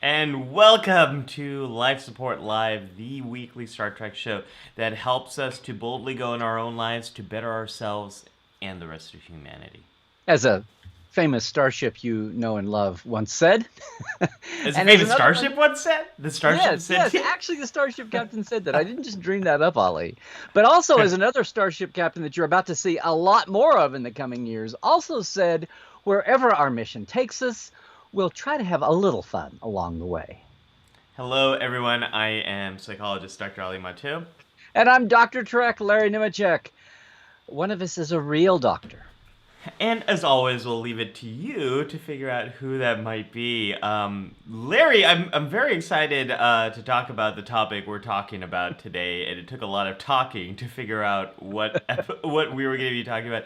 And welcome to Life Support Live, the weekly Star Trek show that helps us to boldly go in our own lives to better ourselves and the rest of humanity. As a famous starship you know and love once said. As a famous starship once said? The starship said? Yes, actually the starship captain said that. I didn't just dream that up, Ollie. But also as another starship captain that you're about to see a lot more of in the coming years, also said, wherever our mission takes us, we'll try to have a little fun along the way. Hello, everyone. I am psychologist Dr. Ali Mattu. And I'm Dr. Trek, Larry Nemecek. One of us is a real doctor. And as always, we'll leave it to you to figure out who that might be. Larry, I'm very excited to talk about the topic we're talking about today, and it took a lot of talking to figure out what we were going to be talking about.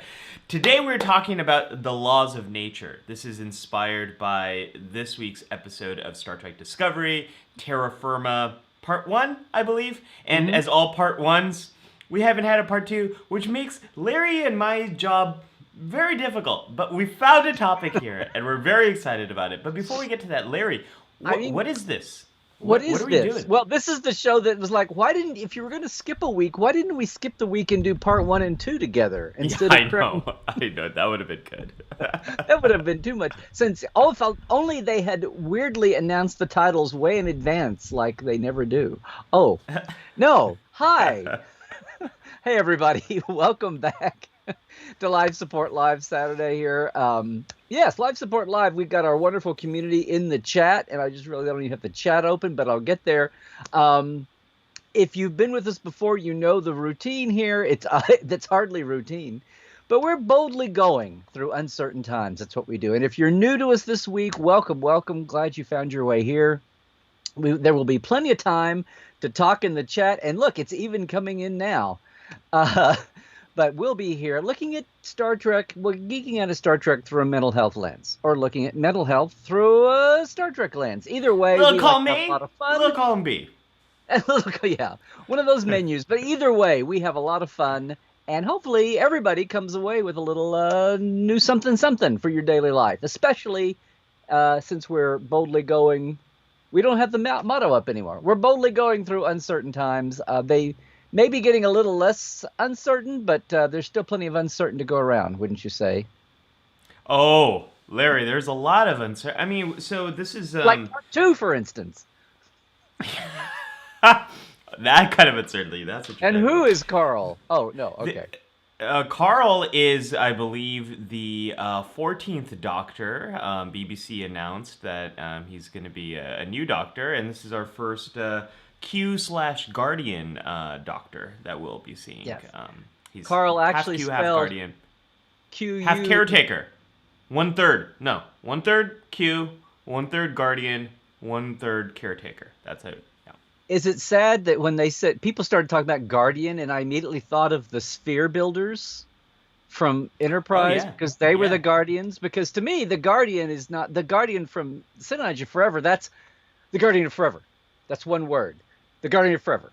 Today we're talking about the laws of nature. This is inspired by this week's episode of Star Trek Discovery, Terra Firma, Part 1, I believe. And as all Part 1s, we haven't had a Part 2, which makes Larry and my job very difficult, but we found a topic here, and we're very excited about it. But before we get to that, Larry, what is this? What are we doing? Well, this is the show that was like, if you were going to skip a week, why didn't we skip the week and do part 1 and 2 together instead of I know, that would have been good. That would have been too much, since only they had weirdly announced the titles way in advance, like they never do. Oh, no, hi. Hey, everybody, welcome back to Live Support Live Saturday here. Yes, Live Support Live, we've got our wonderful community in the chat, and I just really don't even have the chat open, but I'll get there. If you've been with us before, you know the routine here. That's hardly routine, but we're boldly going through uncertain times. That's what we do. And if you're new to us this week, welcome. Glad you found your way here. There will be plenty of time to talk in the chat, and look, it's even coming in now. But we'll be here looking at Star Trek, geeking out of Star Trek through a mental health lens, or looking at mental health through a Star Trek lens. Either way, little column A, a lot of fun. Little column B. Yeah, one of those menus. But either way, we have a lot of fun, and hopefully everybody comes away with a little new something for your daily life, especially since we're boldly going. We don't have the motto up anymore. We're boldly going through uncertain times. They maybe getting a little less uncertain, but there's still plenty of uncertain to go around, wouldn't you say? Oh, Larry, there's a lot of uncertain. I mean, so this is like Part 2, for instance. That kind of uncertainty. That's what. And who is Carl? Oh no, okay. Carl is, I believe, the 14th Doctor. BBC announced that he's going to be a new Doctor, and this is our first. Q/Guardian Doctor that we'll be seeing. Yes. He's Carl actually half Q, spelled half Guardian, Q half caretaker, 1/3. No, 1/3 Q, 1/3 Guardian, 1/3 caretaker. That's it. Yeah. Is it sad that when they said people started talking about Guardian, and I immediately thought of the Sphere Builders from Enterprise because they were the Guardians? Because to me, the Guardian is not the Guardian from Synology Forever. That's the Guardian of Forever. That's one word. The Guardian of Forever.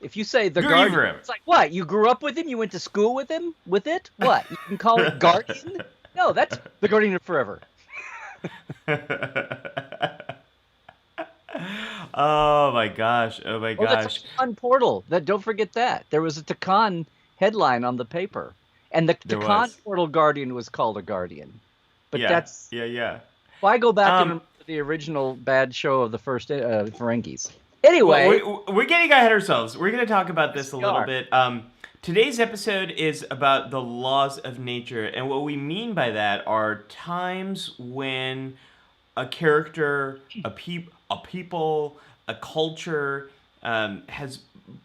If you say the Guardian, forever. It's like, what? You grew up with him? You went to school with him? With it? What? You can call it Guardian? No, that's the Guardian of Forever. Oh my gosh. That's a Takan portal. Don't forget that. There was a Takan headline on the paper. And the Takan portal Guardian was called a Guardian. But that's... Yeah. Why go back to the original bad show of the first Ferengis? Anyway, we're getting ahead of ourselves. We're going to talk about this a little bit. Today's episode is about the laws of nature, and what we mean by that are times when a character, a people, a culture has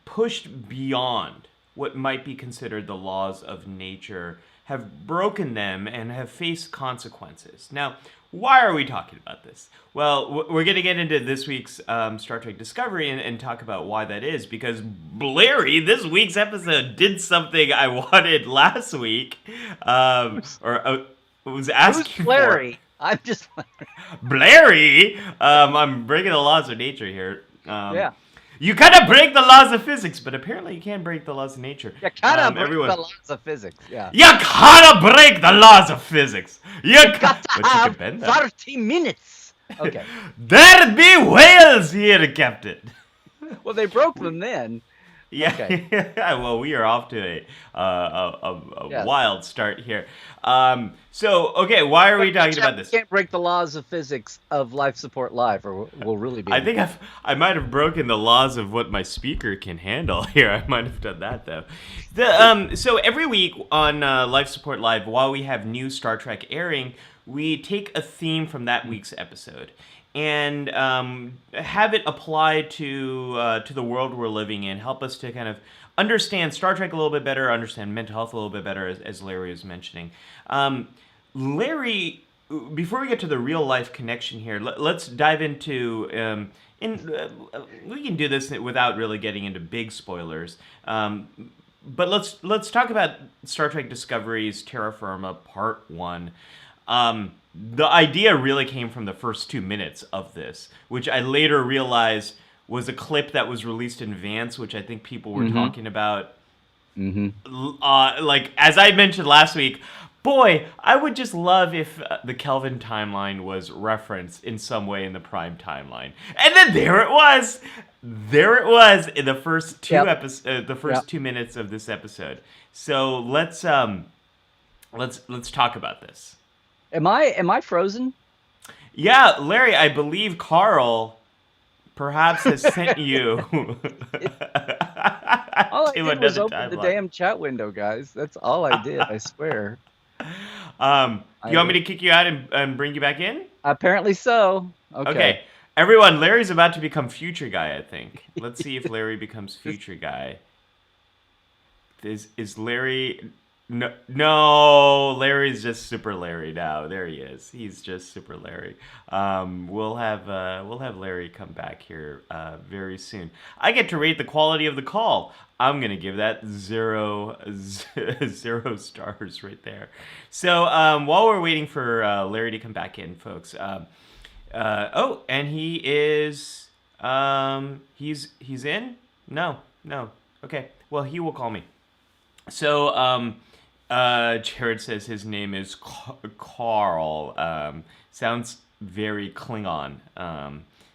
pushed beyond what might be considered the laws of nature, have broken them and have faced consequences. Now, why are we talking about this? Well, we're going to get into this week's Star Trek Discovery and talk about why that is, because Larry, this week's episode did something I wanted last week, or was asking Who's Larry? I'm just Blairy. I'm breaking the laws of nature here. yeah. You kind of break the laws of physics, but apparently you can't break the laws of nature. You kind of break the laws of physics. Yeah. You kind of break the laws of physics. You got to but have you can bend them. 30 minutes. Okay. There be whales here, Captain. Well, they broke them then. Yeah. Okay. Well, we are off to a Yes. wild start here. Okay, why are we talking about this? You can't break the laws of physics of life support live, or we'll really be. I think I might have broken the laws of what my speaker can handle here. I might have done that though. So every week on Life Support Live, while we have new Star Trek airing, we take a theme from that week's episode and have it apply to the world we're living in. Help us to kind of understand Star Trek a little bit better, understand mental health a little bit better, as Larry was mentioning. Larry, before we get to the real life connection here, let's dive into. We can do this without really getting into big spoilers. But let's talk about Star Trek Discovery's Terra Firma Part 1. The idea really came from the first 2 minutes of this, which I later realized was a clip that was released in advance, which I think people were talking about. Like, as I mentioned last week, boy, I would just love if the Kelvin timeline was referenced in some way in the Prime timeline. And then there it was. There it was in the first two the first 2 minutes of this episode. So let's talk about this. Am I frozen? Yeah, Larry, I believe Carl perhaps has sent you. All I did was open the damn chat window, guys. That's all I did, I swear. Do you want me to kick you out and bring you back in? Apparently so. Okay. Everyone, Larry's about to become Future Guy, I think. Let's see if Larry becomes Future Guy. Is Larry... No, Larry's just Super Larry now. There he is. He's just Super Larry. We'll have Larry come back here very soon. I get to rate the quality of the call. I'm gonna give that zero stars right there. So while we're waiting for Larry to come back in, folks. And he is. He's in? No. Okay. Well, he will call me. So Jared says his name is Carl. Sounds very Klingon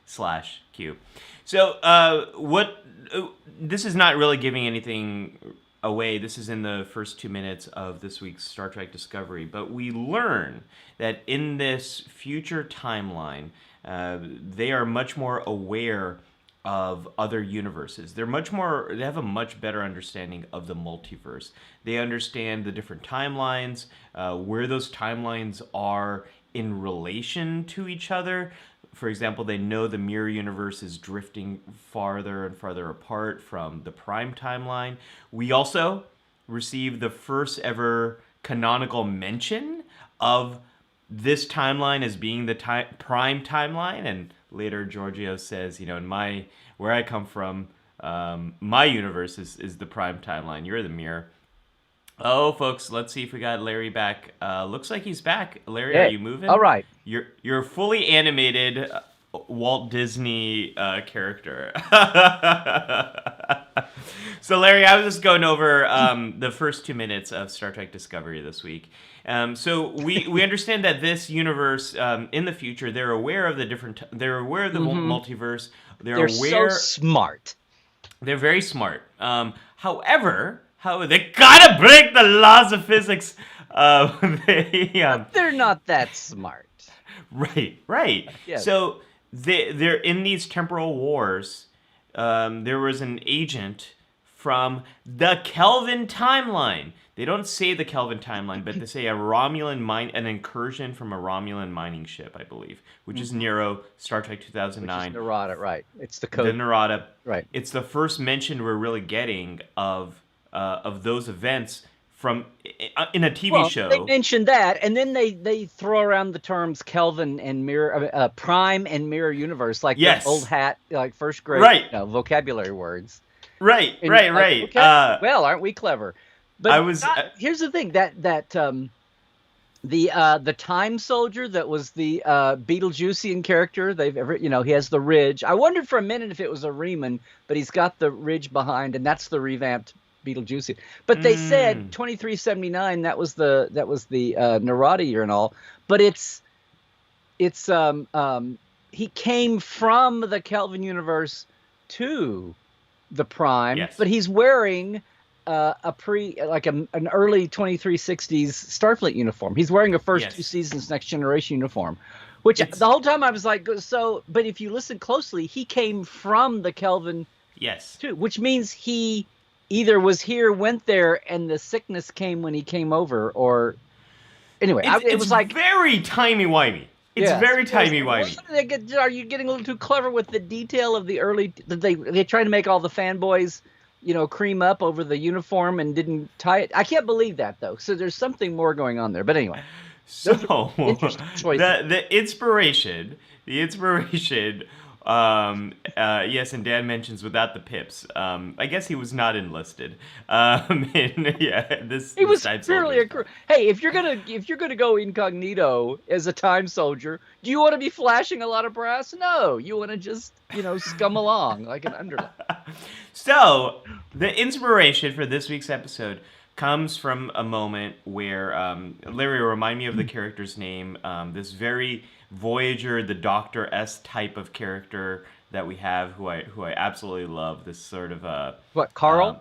/Q. So this is not really giving anything away. This is in the first 2 minutes of this week's Star Trek Discovery. But we learn that in this future timeline, they are much more aware of other universes. They have a much better understanding of the multiverse. They understand the different timelines, where those timelines are in relation to each other. For example, they know the mirror universe is drifting farther and farther apart from the Prime timeline. We also received the first ever canonical mention of this timeline as being the Prime timeline, and later Giorgio says, in where I come from, my universe is the Prime timeline. You're the mirror. Oh, folks, let's see if we got Larry back. Looks like he's back. Larry, Hey, are you moving? all right. You're fully animated Walt Disney character. So, Larry, I was just going over the first 2 minutes of Star Trek Discovery this week. So we understand that this universe in the future, they're aware of the they're aware of the multiverse. They're aware. So smart. They're very smart. However, they gotta break the laws of physics. They're not that smart. Right. Yes. So they're in these temporal wars. There was an agent from the Kelvin timeline. They don't say the Kelvin timeline, but they say an incursion from a Romulan mining ship, I believe, which is Nero, Star Trek 2009. Which is Narada, right? It's the code. The Narada. Right. It's the first mention we're really getting of of those events from in a TV Well, show. they mentioned that, and then they throw around the terms Kelvin and mirror, prime and mirror universe, like they're old Yes. hat, like first grade, Right. vocabulary words. Right. And Right. like, Right. okay, well, aren't we clever? But I was. here's the thing that the time soldier that was the Beetlejuicean character they've ever, he has the ridge. I wondered for a minute if it was a Riemann, but he's got the ridge behind, and that's the revamped Beetlejuice. But they said 2379, that was the Narada year and all, but it's he came from the Kelvin universe to the prime, Yes. but he's wearing an early 2360s Starfleet uniform. He's wearing a first two seasons Next Generation uniform, which the whole time I was like, so, but if you listen closely, he came from the Kelvin too, which means he either was here, went there, and the sickness came when he came over, or anyway, it was like very timey-wimey. It's very timey-wimey. Are you getting a little too clever with the detail of the early? They tried to make all the fanboys, cream up over the uniform and didn't tie it. I can't believe that though. So there's something more going on there. But anyway, so the inspiration. Yes, and Dan mentions without the pips. I guess he was not enlisted. He was purely a crew. Hey, if you're gonna go incognito as a time soldier, do you want to be flashing a lot of brass? No, you want to just scum along like an underling. So the inspiration for this week's episode comes from a moment where Larry, remind me of the character's name. This very Voyager, the Doctor S type of character that we have, who I absolutely love. This sort of what, Carl?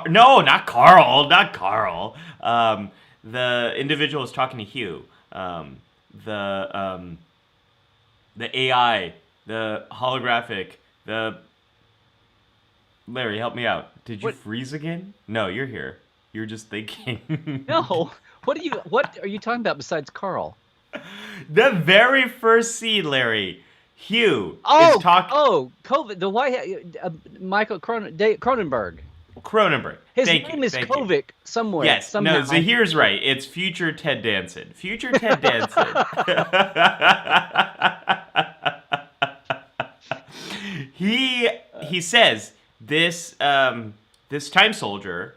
No, not Carl. Not Carl. The individual is talking to Hugh. The AI, the holographic, the Larry, help me out. Did you freeze again? No, you're here. You're just thinking. No. What are you talking about besides Carl? The very first scene, Larry. Hugh is talking. Oh, COVID. The White Michael Cronenberg. His name is Kovic somewhere. Yes. Somehow. No, Zahir's right. It's future Ted Danson. Future Ted Danson. He says this time soldier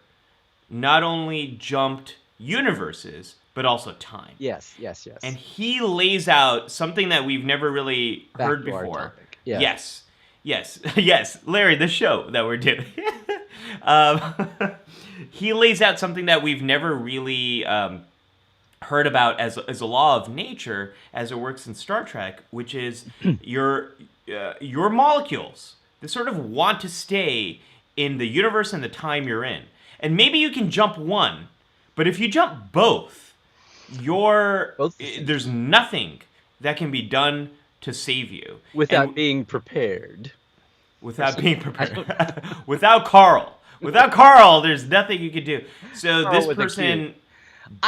not only jumped universes but also time. Yes. And he lays out something that we've never really heard before. Yes. Yes, Larry, the show that we're doing. He lays out something that we've never really heard about as a law of nature as it works in Star Trek, which is your molecules. They sort of want to stay in the universe and the time you're in. And maybe you can jump one, but if you jump both, there's nothing that can be done to save you. Without being prepared. Without Carl. Without Carl, there's nothing you could do. So Carl, this person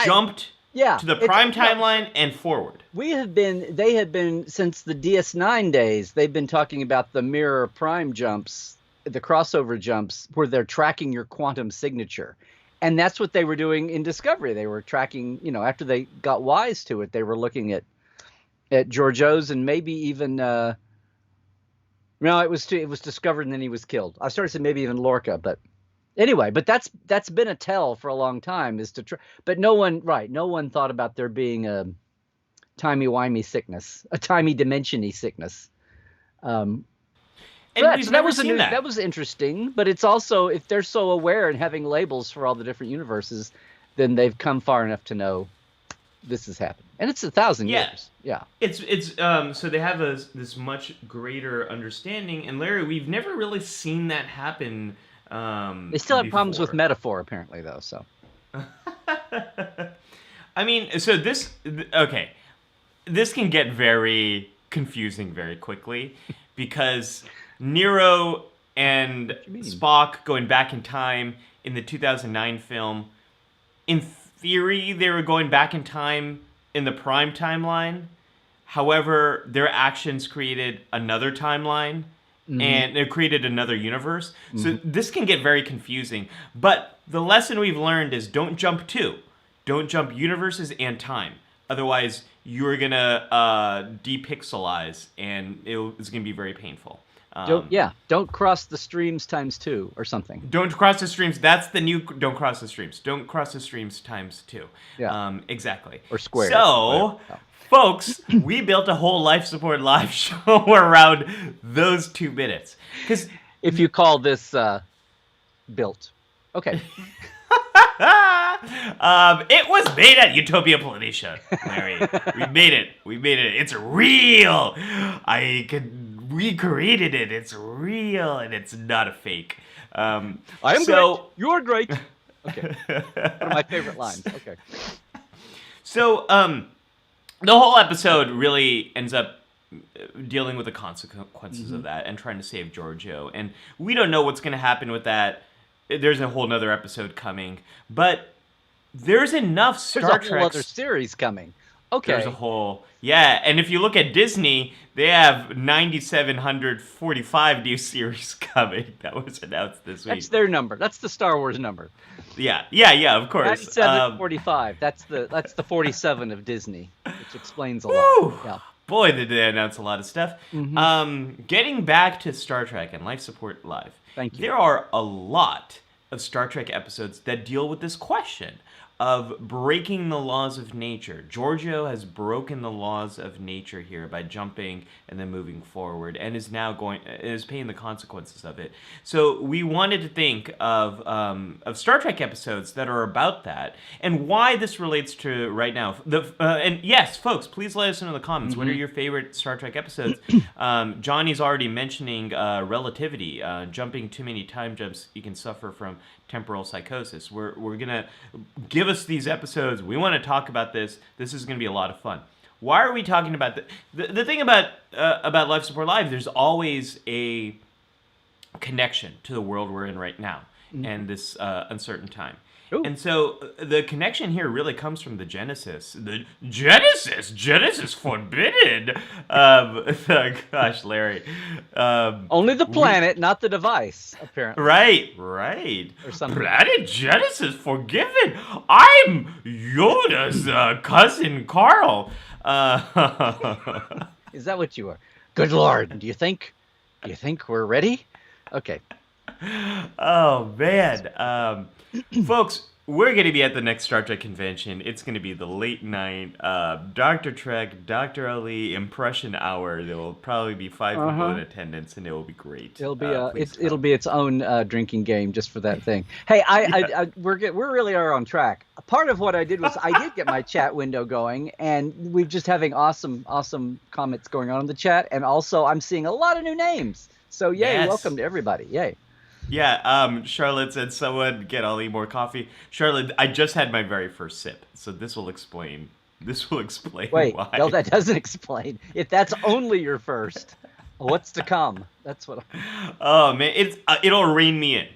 jumped to the prime timeline and forward. They have been, since the DS9 days, they've been talking about the mirror prime jumps, the crossover jumps, where they're tracking your quantum signature. And that's what they were doing in Discovery. They were tracking, after they got wise to it, they were looking at Georgiou's and maybe even, no, it was discovered and then he was killed. I started to say maybe even Lorca, but anyway, but that's been a tell for a long time, is to but no one thought about there being a timey-wimey sickness, a timey dimension-y sickness. That was interesting, but it's also, if they're so aware and having labels for all the different universes, then they've come far enough to know this has happened, and it's 1,000 years. Yeah, it's so they have this much greater understanding, and Larry, we've never really seen that happen. They still have problems with metaphor, apparently, though. So, I mean, so this can get very confusing very quickly because Nero and Spock going back in time in the 2009 film, in theory, they were going back in time in the prime timeline. However, their actions created another timeline, and it created another universe. Mm-hmm. So this can get very confusing. But the lesson we've learned is don't jump two. Don't jump universes and time. Otherwise, you're going to depixelize, and it's going to be very painful. Don't cross the streams times 2 or something. Don't cross the streams. That's the new don't cross the streams. Don't cross the streams times 2. Yeah. Exactly. Or square. So, folks, we built a whole Life Support Live show around those 2 minutes. Because if you call this built. Okay. It was made at Utopia Planitia, Larry. We made it. It's real. We created it. It's real, and it's not a fake. I am great. You're great. Okay. One of my favorite lines. Okay. So, the whole episode really ends up dealing with the consequences of that and trying to save Giorgio. And we don't know what's going to happen with that. There's a whole nother episode coming, but there's enough Star Trek. There's a whole other series coming. Okay. There's a whole, and if you look at Disney, they have 9,745 new series coming. That was announced this week. That's their number. That's the Star Wars number. Yeah, of course. 9,745. That's the 47 of Disney, which explains a lot. Yeah. Boy, did they announce a lot of stuff. Getting back to Star Trek and Life Support Live. Thank you. There are a lot of Star Trek episodes that deal with this question of breaking the laws of nature. Giorgio has broken the laws of nature here by jumping and then moving forward, and is now paying the consequences of it. So we wanted to think of Star Trek episodes that are about that, and why this relates to right now. And yes, folks, please let us know in the comments. What are your favorite Star Trek episodes? Johnny's already mentioning relativity. Jumping too many time jumps, you can suffer from temporal psychosis. We're gonna give us these episodes. We want to talk about this. This is gonna be a lot of fun. Why are we talking about the thing about Life Support Live? There's always a connection to the world we're in right now and this uncertain time. Ooh. And so the connection here really comes from the Genesis. The Genesis forbidden. Gosh, Larry. Only the planet, not the device, apparently. Right. Or something. Planet Genesis forgiven. I'm Yoda's cousin Carl. Is that what you are? Good Lord. Do you think we're ready? Okay. Oh, man. Folks, we're going to be at the next Star Trek convention. It's going to be the late night Dr. Trek, Dr. Ali impression hour. There will probably be 5 people in attendance, and it will be great. It'll be it'll be its own drinking game just for that thing. Hey, we're really are on track. Part of what I did was I did get my chat window going, and we're just having awesome comments going on in the chat, and also I'm seeing a lot of new names. So yay, welcome to everybody. Yay. Yeah, Charlotte said someone get Ollie more coffee. Charlotte, I just had my very first sip, so this will explain Wait, why. No, that doesn't explain. If that's only your first, what's to come? That's what. Oh man, it'll rein me in.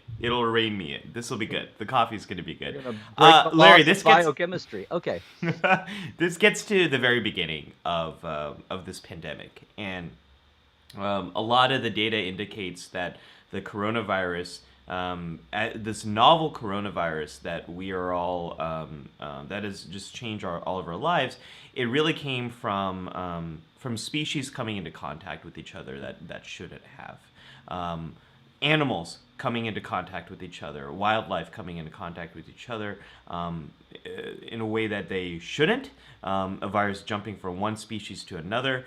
This will be good. The coffee's going to be good. Larry, this gets biochemistry. Okay. This gets to the very beginning of this pandemic, and a lot of the data indicates that the coronavirus, this novel coronavirus that we are all, that has just changed all of our lives, it really came from species coming into contact with each other that shouldn't have. Animals coming into contact with each other, wildlife coming into contact with each other in a way that they shouldn't, a virus jumping from one species to another,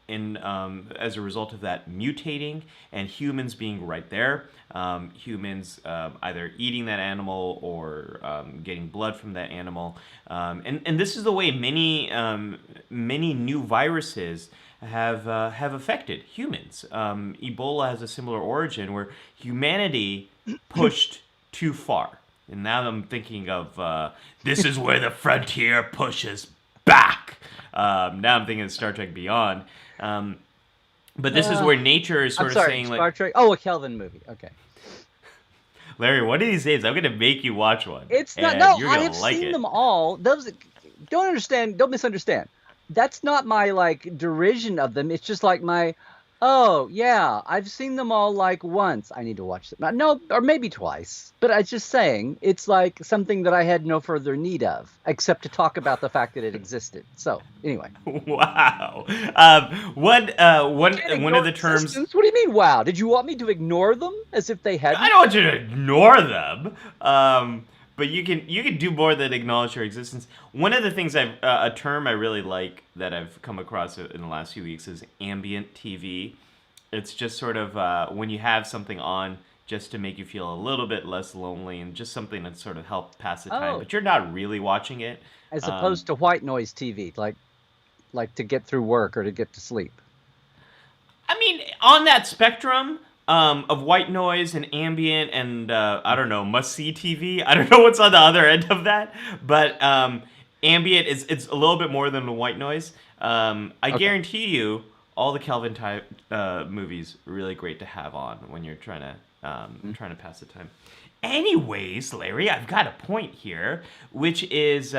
as a result of that mutating, and humans being right there, humans either eating that animal or getting blood from that animal, and this is the way many new viruses have affected humans. Ebola has a similar origin where humanity pushed too far, and now I'm thinking of this is where the frontier pushes back. Now I'm thinking of Star Trek Beyond. But this is where nature is sort of saying Star like Trek. Oh, a Kelvin movie. Okay. Larry, one of these days I'm gonna make you watch one. It's not. No, I have seen them all. Those don't misunderstand. That's not my derision of them. It's just like my Oh, yeah. I've seen them all like once. I need to watch them. No, or maybe twice. But I was just saying, it's like something that I had no further need of, except to talk about the fact that it existed. So, anyway. Wow. Can't One of ignore the terms. existence? What do you mean, wow? Did you want me to ignore them as if they I hadn't? don't want you to ignore them. But you can do more than acknowledge your existence. One of the things a term I really like that I've come across in the last few weeks is ambient TV. It's just sort of when you have something on just to make you feel a little bit less lonely and just something that sort of help pass the time, Oh, but you're not really watching it. as Um, opposed to white noise TV, like to get through work or to get to sleep. I mean, on that spectrum of white noise and ambient and I don't know, must see TV. I don't know what's on the other end of that, but ambient is it's a little bit more than the white noise. I Okay. guarantee you, all the Kelvin type movies are really great to have on when you're trying to pass the time. Anyways, Larry, I've got a point here, which is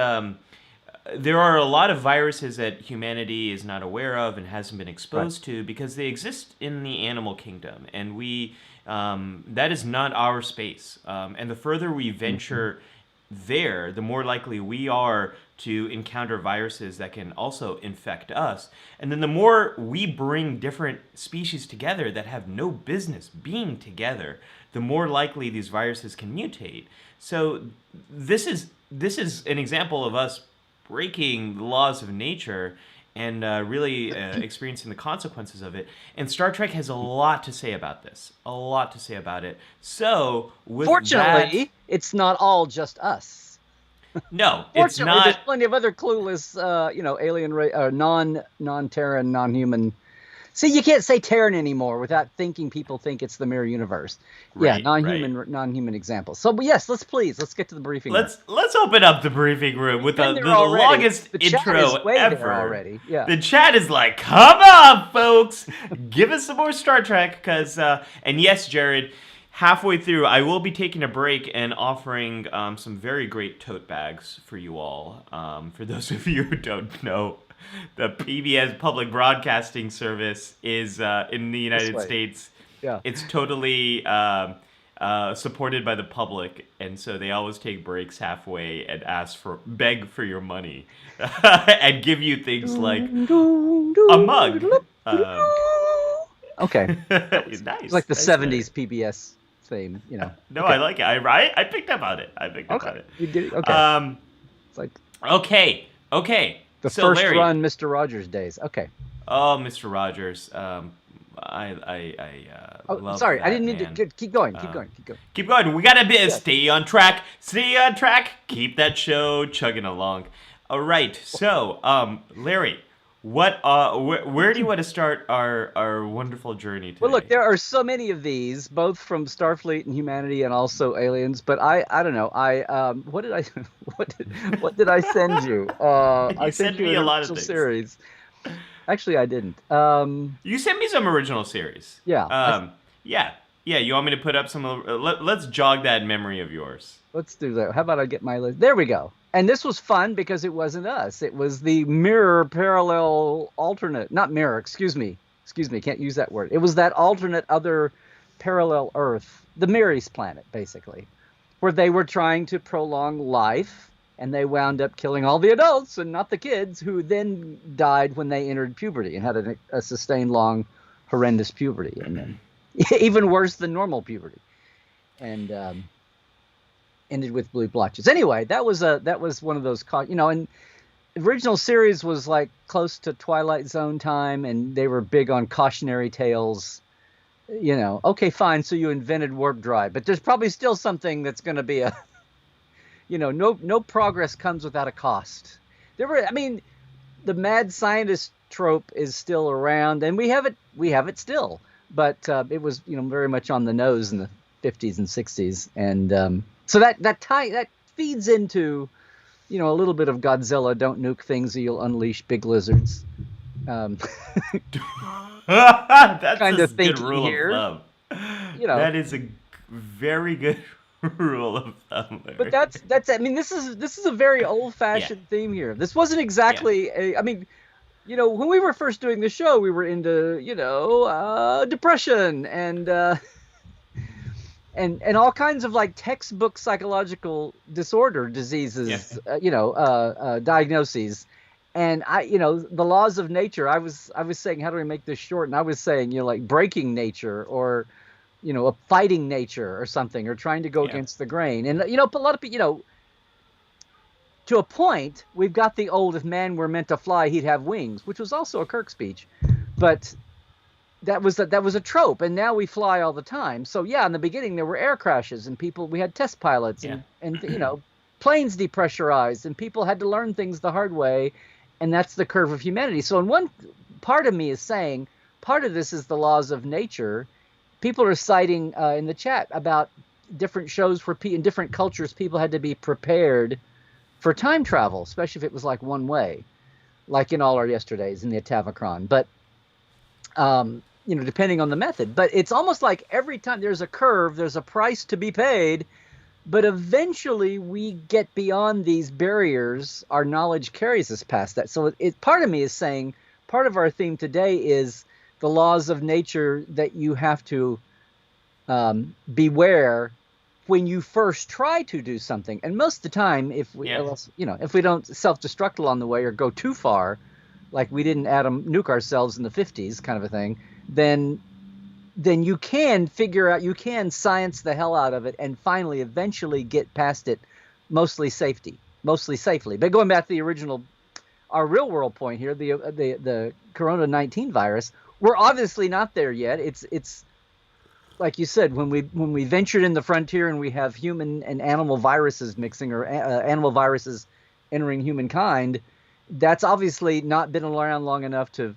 there are a lot of viruses that humanity is not aware of and hasn't been Right. exposed to because they exist in the animal kingdom, and we that is not our space. And the further we Hmm. venture there, the more likely we are to encounter viruses that can also infect us. And then the more we bring different species together that have no business being together, the more likely these viruses can mutate. So this is an example of us breaking the laws of nature and really experiencing the consequences of it. And Star Trek has a lot to say about this, a lot to say about it. So with that, Fortunately, it's not all just us. no, it's Fortunately, there's not. plenty of other clueless, alien, non-Terran, non-human. See, you can't say Terran anymore without thinking people think it's the mirror universe. Yeah, Right, right. non-human examples. So, but yes, let's get to the briefing room. Let's open up the briefing room We've with been there the already. longest The chat is intro way there ever. already. Yeah. The chat is like, "Come on, folks, give us some more Star Trek." Because and yes, Jared, halfway through, I will be taking a break and offering some very great tote bags for you all. For those of you who don't know, the PBS Public Broadcasting Service is in the This United way. States. Yeah. It's totally supported by the public, and so they always take breaks halfway and beg for your money, and give you things like a mug. Um, Okay. That was nice, like the nice, Larry. 70s PBS theme, you know. No, Okay. I like it. I picked up on it. I picked up Okay. on it. You did it. Okay. Um, It's like okay. the So first Larry, run Mr. Rogers days. Okay. oh, Mr. Rogers, I Oh, love sorry. I that didn't mean to man. keep going. Keep Um, going. Keep going. Keep going. We gotta be Yeah. stay on track. Stay on track. Keep that show chugging along. All right. So, Larry, where do you want to start our wonderful journey Well, look, today? there are so many of these, both from Starfleet and humanity, and also aliens. But I don't know. What did I, what did I send you? I You sent sent you me an a lot of original things. series. Actually, I didn't. You sent me some original series. Yeah. Yeah, yeah. You want me to put up some? Let's jog that memory of yours. Let's do that. How about I get my list? There we go. And this was fun because it wasn't us. It was the mirror parallel alternate, not mirror, excuse me. Excuse me, can't use that word. It was that alternate other parallel Earth, the Mirror's planet, basically, where they were trying to prolong life and they wound up killing all the adults and not the kids who then died when they entered puberty and had a sustained long, horrendous puberty. And then even worse than normal puberty. And, ended with blue blotches. Anyway, that was one of those, and the original series was like close to Twilight Zone time, and they were big on cautionary tales. Okay, fine. So you invented warp drive, but there's probably still something that's going to be no progress comes without a cost. I mean, the mad scientist trope is still around, and we have it still, but it was very much on the nose in the 50s and 60s, and so that feeds into a little bit of Godzilla. Don't nuke things, or you'll unleash big lizards. Um, That's kind a of good thinking rule here, of thumb. you know. That is a very good rule of thumb, But Larry. that's. I mean, this is a very Yeah, old-fashioned theme here. This wasn't yeah. exactly. I mean, when we were first doing the show, we were into, depression and all kinds of like textbook psychological Yeah. diseases, diagnoses. And the laws of nature. I was saying, how do we make this short? And I was saying, like breaking nature, or a fighting nature or something, or trying to go Yeah. against the grain. And a lot of people, to a point, we've got the old "if man were meant to fly, he'd have wings," which was also a Kirk speech, but that was a trope, and now we fly all the time. So yeah, in the beginning there were air crashes, and we had test pilots, Yeah. and planes depressurized, and people had to learn things the hard way, and that's the curve of humanity. So in one part of me is saying part of this is the laws of nature. People are citing in the chat about different shows where in different cultures people had to be prepared for time travel, especially if it was like one way, like in All Our Yesterdays in the Atavachron. But depending on the method. But it's almost like every time there's a curve, there's a price to be paid. But eventually we get beyond these barriers. Our knowledge carries us past that. So part of me is saying, part of our theme today is the laws of nature that you have to beware when you first try to do something. And most of the time, if we don't self-destruct along the way or go too far, like we didn't atom nuke ourselves in the 50s kind of a thing, then you can figure out, you can science the hell out of it and finally eventually get past it mostly safely. But going back to the original, our real world point here, the Corona-19 virus, we're obviously not there yet. It's like you said, when we ventured in the frontier and we have human and animal viruses mixing, or animal viruses entering humankind, that's obviously not been around long enough to.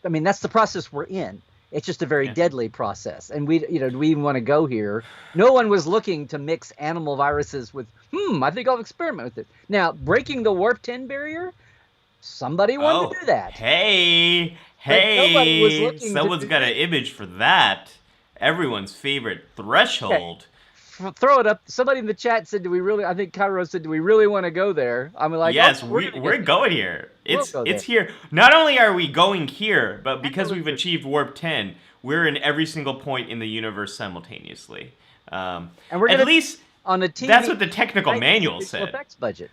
I mean, that's the process we're in. It's just a very deadly process, and do we even want to go here? No one was looking to mix animal viruses with. I think I'll experiment with it. Now, breaking the warp 10 barrier, somebody wanted to do that. Hey, nobody was looking someone's got an image for that. Everyone's favorite threshold. Okay. Throw it up. Somebody in the chat said, "Do we really?" I think Cairo said, "Do we really want to go there?" I'm like, yes, oh, we're going here. It's here. here. Not only are we going here, but because we've achieved warp 10, we're in every single point in the universe simultaneously. And we're at least on a TV. That's what the technical manual said. Effects budget.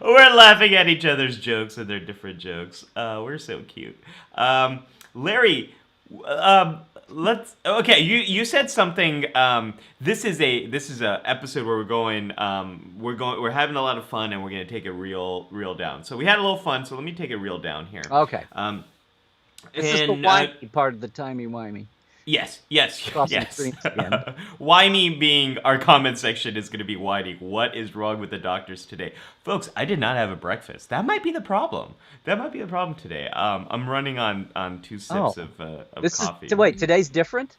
We're laughing at each other's jokes and their different jokes. We're so cute. Larry, you said something. This is a episode where we're having a lot of fun, and we're gonna take it real down. So we had a little fun. So let me take it real down here. Okay. This is the whiny part of the timey-wimey. Yes. Again. Whiny being our comment section is going to be whining. What is wrong with the doctors today? Folks, I did not have a breakfast. That might be the problem. Today. I'm running on 2 sips of coffee. Wait, today's different?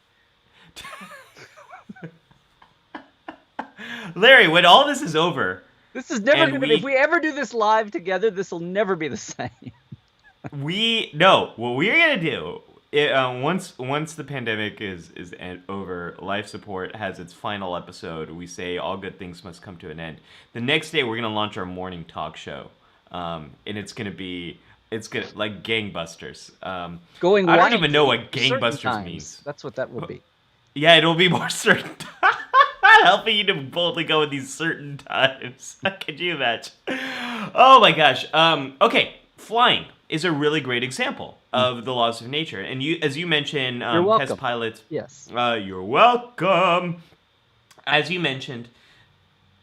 Larry, when all this is over... This is never going to be... If we ever do this live together, this will never be the same. What we're going to do... once the pandemic is over, Life Support has its final episode. We say all good things must come to an end. The next day, we're gonna launch our morning talk show, and it's gonna like gangbusters. I don't even know what gangbusters means. That's what that will be. Yeah, it'll be more certain. Helping you to boldly go in these certain times. Could you imagine? Oh my gosh. Okay, flying is a really great example of the laws of nature. And as you mentioned, test pilots. Yes. You're welcome. As you mentioned,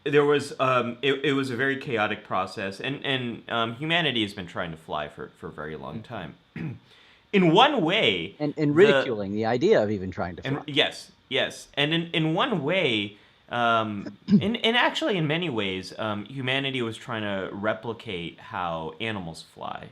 there was it was a very chaotic process, and humanity has been trying to fly for a very long time. In one way, and ridiculing the idea of even trying to fly. Yes, and in one way. And actually, in many ways, humanity was trying to replicate how animals fly.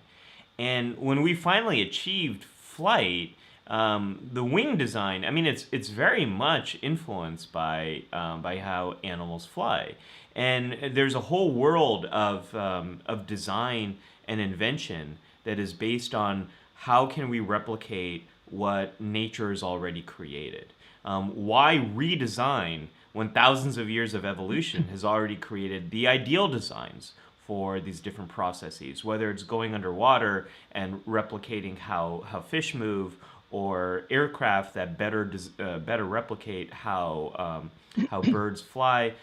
And when we finally achieved flight, the wing design, I mean, it's very much influenced by how animals fly. And there's a whole world of design and invention that is based on how can we replicate what nature has already created. Why redesign when thousands of years of evolution has already created the ideal designs for these different processes, whether it's going underwater and replicating how fish move, or aircraft that better replicate how birds fly.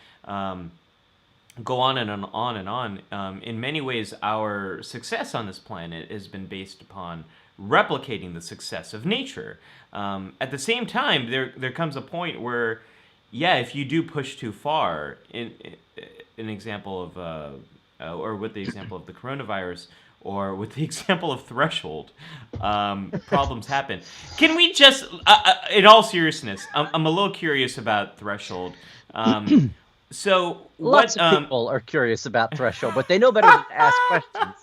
Go on and on and on. In many ways, our success on this planet has been based upon replicating the success of nature. At the same time, there comes a point where, yeah, if you do push too far, an example of or with the example of the coronavirus, or with the example of threshold, problems happen. Can we just, in all seriousness, I'm a little curious about threshold. So Lots of people are curious about threshold, but they know better than to ask questions.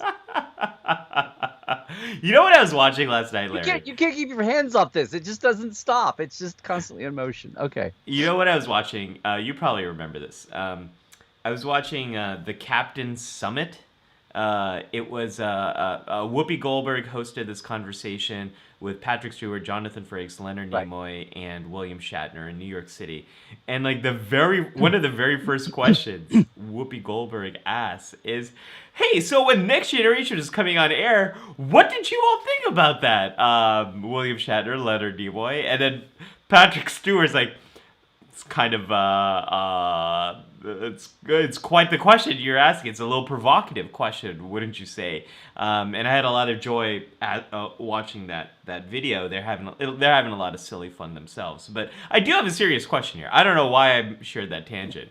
You know what I was watching last night, Larry? You can't keep your hands off this. It just doesn't stop. It's just constantly in motion. Okay. You know what I was watching? You probably remember this. I was watching the Captain's Summit. It was Whoopi Goldberg hosted this conversation with Patrick Stewart, Jonathan Frakes, Leonard Nimoy, and William Shatner in New York City. And like one of the very first questions Whoopi Goldberg asks is, "Hey, so when Next Generation is coming on air, what did you all think about that?" William Shatner, Leonard Nimoy, and then Patrick Stewart's like, "It's kind of it's quite the question you're asking. It's a little provocative question, wouldn't you say?" And I had a lot of joy at watching that video. They're having a lot of silly fun themselves. But I do have a serious question here. I don't know why I shared that tangent.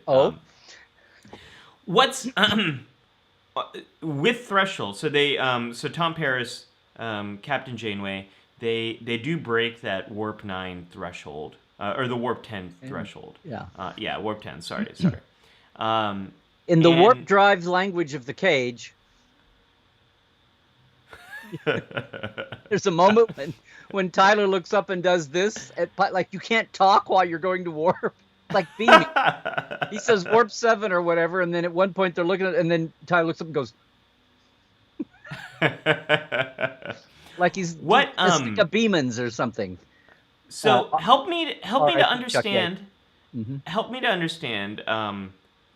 What's with Threshold? So they so Tom Paris, Captain Janeway, they do break that warp 9 threshold. Or the warp 10 threshold. Yeah, warp 10. Sorry. In the warp drive language of the cage, there's a moment when Tyler looks up and does this, like you can't talk while you're going to warp, like beaming. He says warp 7 or whatever, and then at one point they're looking at, and then Tyler looks up and goes, like he's like a Beamans or something. So help me to understand. Help me to understand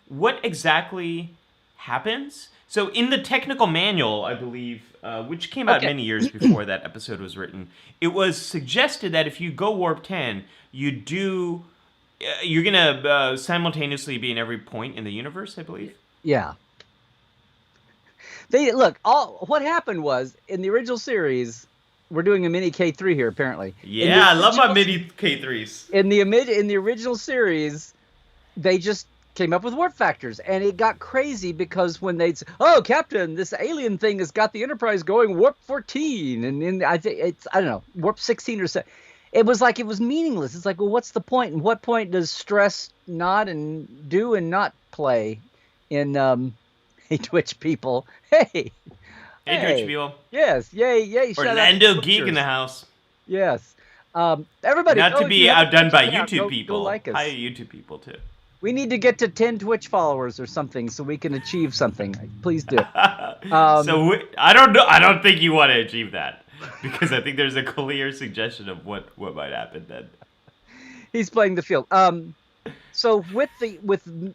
what exactly happens. So in the technical manual, I believe, which came out many years before that episode was written, it was suggested that if you go warp 10, you're gonna simultaneously be in every point in the universe, I believe. Yeah. What happened was in the original series. We're doing a mini K3 here, apparently. Yeah, I love my mini K3s. In the original series, they just came up with warp factors, and it got crazy because when they'd say, "Oh, Captain, this alien thing has got the Enterprise going warp 14," and I think it's warp 16 or so. It was meaningless. It's like, well, what's the point? And what point does stress not and do and not play in Hey Twitch people? Hey, Twitch people. Yes, yay. Orlando Geek in the house. Yes. Everybody. Not to be outdone by YouTube people. Go like us. Hi, YouTube people, too. We need to get to 10 Twitch followers or something so we can achieve something. Please do. I don't know. I don't think you want to achieve that, because I think there's a clear suggestion of what might happen then. He's playing the field. So with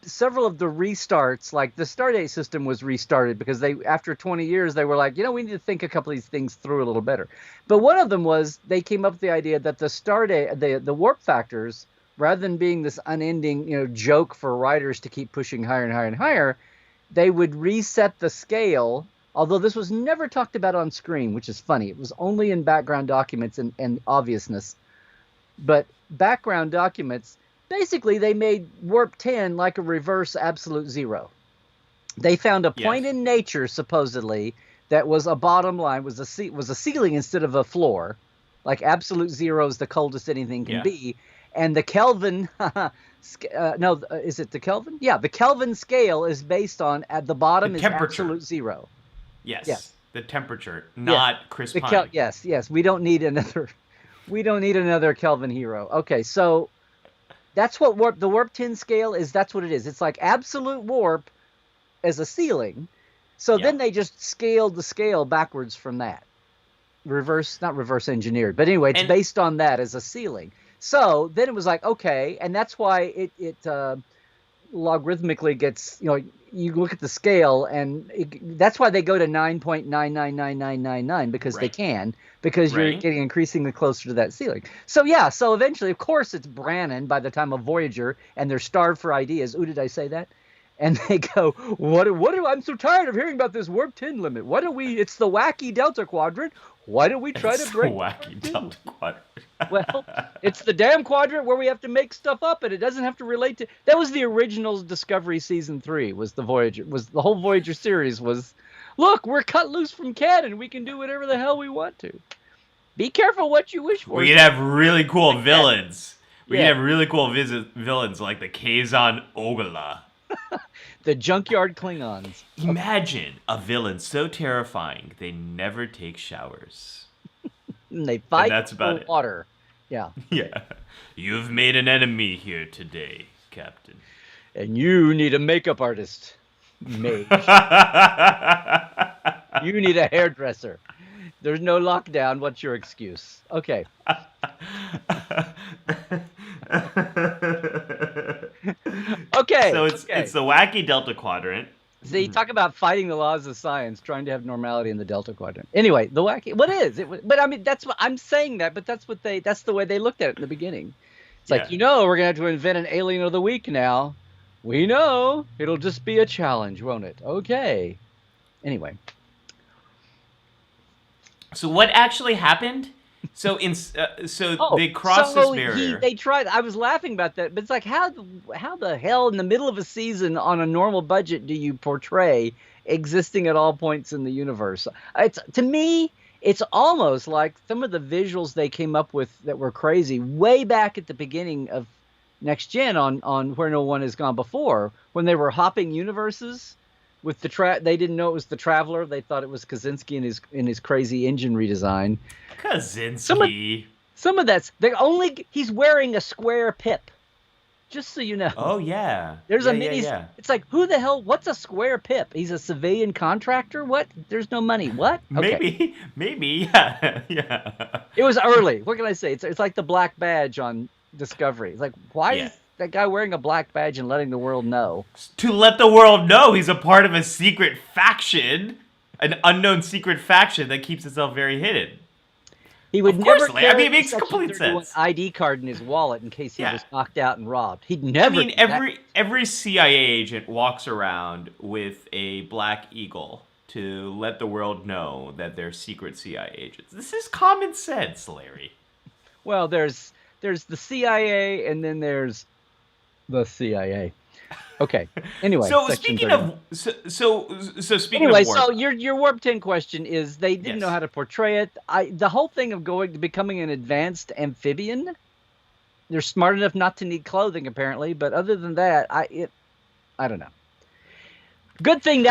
several of the restarts, like the Stardate system was restarted because after 20 years they were like, we need to think a couple of these things through a little better. But one of them was they came up with the idea that the Stardate, the warp factors, rather than being this unending joke for writers to keep pushing higher and higher and higher, they would reset the scale. Although this was never talked about on screen, which is funny. It was only in background documents and obviousness. But background documents. Basically, they made warp 10 like a reverse absolute zero. They found a point in nature, supposedly, that was a bottom line, was a ceiling instead of a floor. Like absolute zero is the coldest anything can be. And the Kelvin, is it the Kelvin? Yeah, the Kelvin scale is based on, at the bottom is absolute zero. Yes. The temperature, not Chris Pine. Yes. We don't need another Kelvin hero. Okay, so that's what the warp 10 scale is. That's what it is. It's like absolute warp as a ceiling. So then they just scaled the scale backwards from that. Not reverse engineered. But anyway, it's based on that as a ceiling. So then it was like, okay, and that's why it logarithmically gets, you look at the scale, and that's why they go to 9.999999 because they Right. can, because you're Right. getting increasingly closer to that ceiling. So yeah, so eventually, of course, it's Brannon by the time of Voyager, and they're starved for ideas. Ooh, did I say that? And they go, what do I'm so tired of hearing about this warp 10 limit. It's the wacky Delta Quadrant. Why don't we try It's to a break wacky the warp 10? Delta Quadrant. Well, it's the damn quadrant where we have to make stuff up, and it doesn't have to relate to. That was the original Discovery season 3. Was the Voyager? Was the whole Voyager series? Was, look, we're cut loose from canon. We can do whatever the hell we want to. Be careful what you wish for. We could have really cool villains. We could Yeah. have really cool villains like the Kazon Ogala. The junkyard Klingons. Imagine a villain so terrifying they never take showers. And they fight that's about for it. water. Yeah. Yeah. You've made an enemy here today, Captain. And you need a makeup artist. Mage. You need a hairdresser. There's no lockdown. What's your excuse? Okay. Okay. So it's the wacky Delta Quadrant. So you talk about fighting the laws of science, trying to have normality in the Delta Quadrant. Anyway, the wacky. What is it? But I mean, that's what I'm saying that. But that's the way they looked at it in the beginning. It's like, we're gonna have to invent an alien of the week now. We know it'll just be a challenge, won't it? Okay. Anyway. So what actually happened? So they crossed this barrier. They tried. I was laughing about that, but it's like, how the hell in the middle of a season on a normal budget do you portray existing at all points in the universe? To me, it's almost like some of the visuals they came up with that were crazy way back at the beginning of Next Gen on Where No One Has Gone Before, when they were hopping universes. With they didn't know it was the Traveler. They thought it was Kaczynski in his crazy engine redesign. Kaczynski. Some of that's he's wearing a square pip. Just so you know. Oh yeah. There's a mini. Yeah. It's like, who the hell? What's a square pip? He's a civilian contractor. What? There's no money. What? Okay. Maybe. Yeah. Yeah. It was early. What can I say? It's like the black badge on Discovery. It's like, why is that guy wearing a black badge and letting the world know? To let the world know he's a part of a secret faction, an unknown secret faction that keeps itself very hidden. He would never carry it makes complete sense. ID card in his wallet in case he was knocked out and robbed. He'd never. Every CIA agent walks around with a black eagle to let the world know that they're secret CIA agents. This is common sense, Larry. Well, there's the CIA, and then there's the CIA. Okay. Anyway. So speaking of warp. So your warp 10 question is they didn't know how to portray it. The whole thing of becoming an advanced amphibian. They're smart enough not to need clothing apparently, but other than that, I don't know. Good thing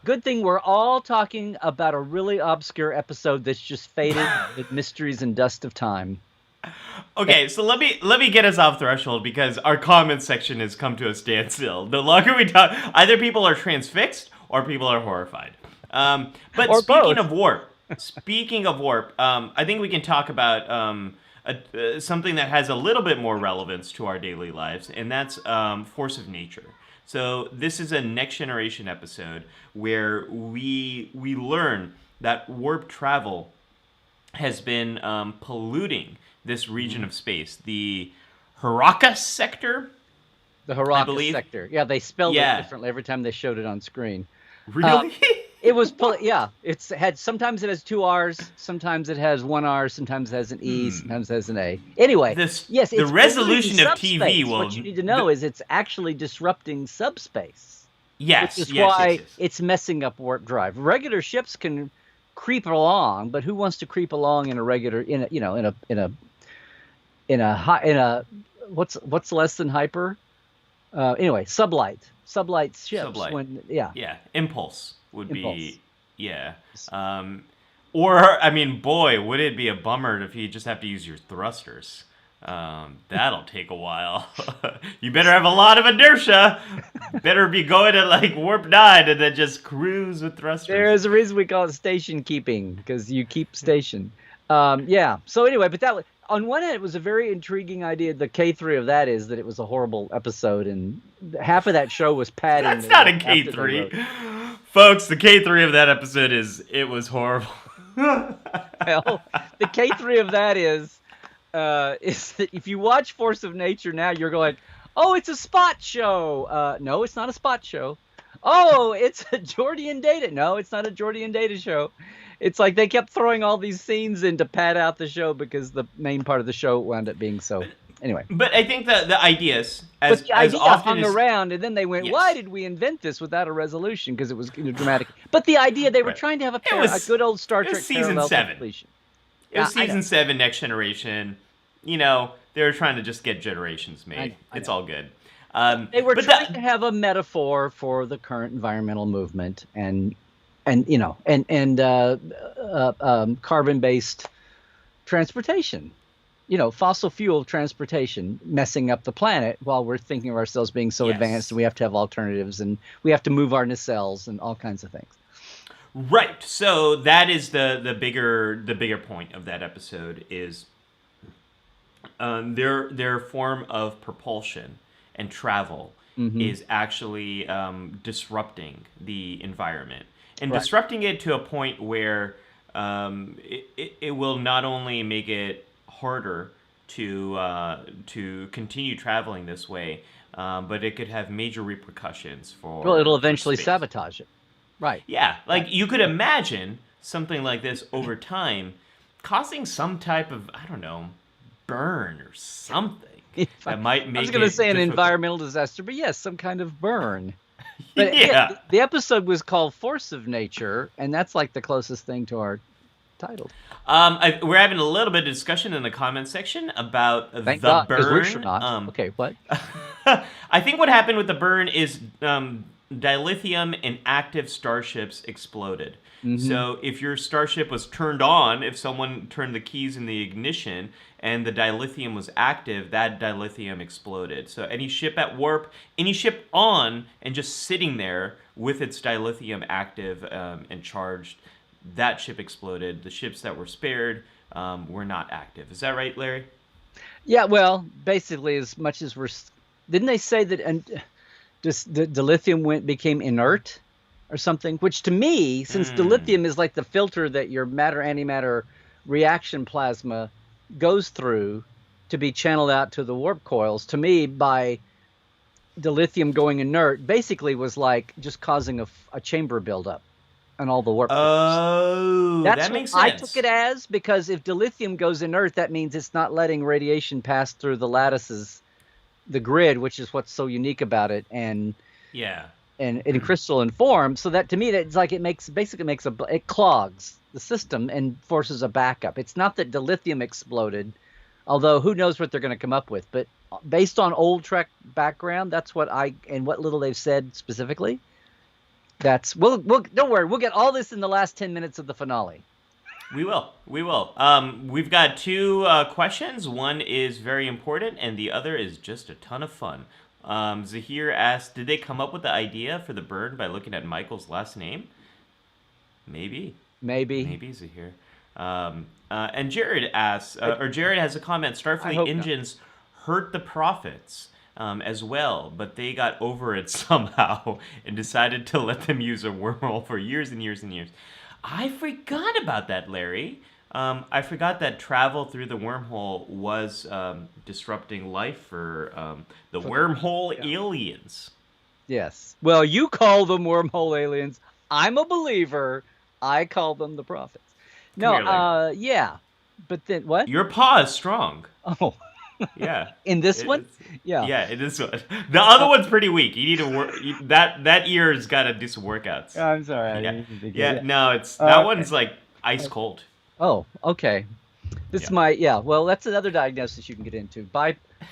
good thing we're all talking about a really obscure episode that's just faded with mysteries and dust of time. Okay, so let me get us off threshold because our comments section has come to a standstill. The longer we talk, either people are transfixed or people are horrified. But speaking of warp, I think we can talk about something that has a little bit more relevance to our daily lives, and that's force of nature. So this is a Next Generation episode where we learn that warp travel has been polluting this region of space, the Haraka sector. The Haraka sector. Yeah, they spelled it differently every time they showed it on screen. Really? It was sometimes it has 2 R's, sometimes it has 1 R, sometimes it has an E, sometimes it has an A. Anyway, the resolution of TV will. What you need to know is it's actually disrupting subspace. Yes, which is why it's messing up warp drive. Regular ships can creep along, but who wants to creep along in a regular in a what's less than hyper? Anyway, sublight ships. Impulse would be or I mean, boy, would it be a bummer if you just have to use your thrusters. That'll take a while. You better have a lot of inertia. Better be going at like warp 9 and then just cruise with thrusters. There's a reason we call it station keeping, because you keep station. So anyway, but on one hand, it was a very intriguing idea. The K3 of that is that it was a horrible episode, and half of that show was padding. That's not a K3. Folks, the K3 of that episode is, it was horrible. Well, the K3 of that is that if you watch Force of Nature now, you're going, oh, it's a spot show. No, it's not a spot show. Oh, it's a Geordie and Data. No, it's not a Geordie and Data show. It's like they kept throwing all these scenes in to pad out the show because the main part of the show wound up being so. Anyway. But I think the ideas, as idea often hung around, and then they went, Yes. why did we invent this without a resolution? Because it was dramatic. But the idea, they were trying to have a good old Star Trek season parallel 7. completion. It was season 7, Next Generation. You know, they were trying to just get generations made. It's all good. They were trying to have a metaphor for the current environmental movement and carbon-based transportation. Fossil fuel transportation messing up the planet while we're thinking of ourselves being so advanced, and we have to have alternatives, and we have to move our nacelles and all kinds of things. Right. So that is the bigger point of that episode is their form of propulsion and travel is actually disrupting the environment and disrupting it to a point where it will not only make it harder to continue traveling this way, but it could have major repercussions for. Well, it'll eventually sabotage it. Right. Yeah, like you could imagine something like this over time causing some type of, I don't know, burn or something that might make it. I was going to say an environmental disaster, but yes, some kind of burn. But yeah. The episode was called Force of Nature, and that's like the closest thing to our title. We're having a little bit of discussion in the comment section about Thank the God, burn. we're not. Okay, what? I think what happened with the burn is dilithium in active starships exploded. So if your starship was turned on, if someone turned the keys in the ignition and the dilithium was active, that dilithium exploded. So any ship at warp, any ship on and just sitting there with its dilithium active and charged, that ship exploded. The ships that were spared were not active. Is that right, Larry? Yeah, well, basically as much as we're... Didn't they say that just the dilithium became inert or something? Which to me, since dilithium is like the filter that your matter-antimatter reaction plasma goes through to be channeled out to the warp coils, to me, by dilithium going inert, basically was like just causing a chamber buildup and all the warp coils. Oh, that makes sense. I took it as, because if dilithium goes inert, that means it's not letting radiation pass through the lattices, the grid, which is what's so unique about it, and in crystalline form. So that, to me, it's like it clogs the system and forces a backup. It's not that dilithium exploded, although who knows what they're going to come up with. But based on old Trek background, that's what what little they've said specifically. We'll don't worry, we'll get all this in the last 10 minutes of the finale. We will. We've got 2 questions. One is very important, and the other is just a ton of fun. Zahir asked, did they come up with the idea for the burn by looking at Michael's last name? Maybe, Zahir. And Jared asks, Jared has a comment, Starfleet engines hurt the Prophets as well, but they got over it somehow and decided to let them use a wormhole for years and years and years. I forgot about that, Larry. I forgot that travel through the wormhole was disrupting life for the wormhole aliens. Yes. Well, you call them wormhole aliens. I'm a believer. I call them the Prophets. No, yeah. But then what? Your paw is strong. Oh. Yeah. In this one? Yeah. Yeah, in this one. The other one's pretty weak. You need to work. That ear's got to do some workouts. I'm sorry. No, that one's like ice cold. Oh, okay. Well, that's another diagnosis you can get into.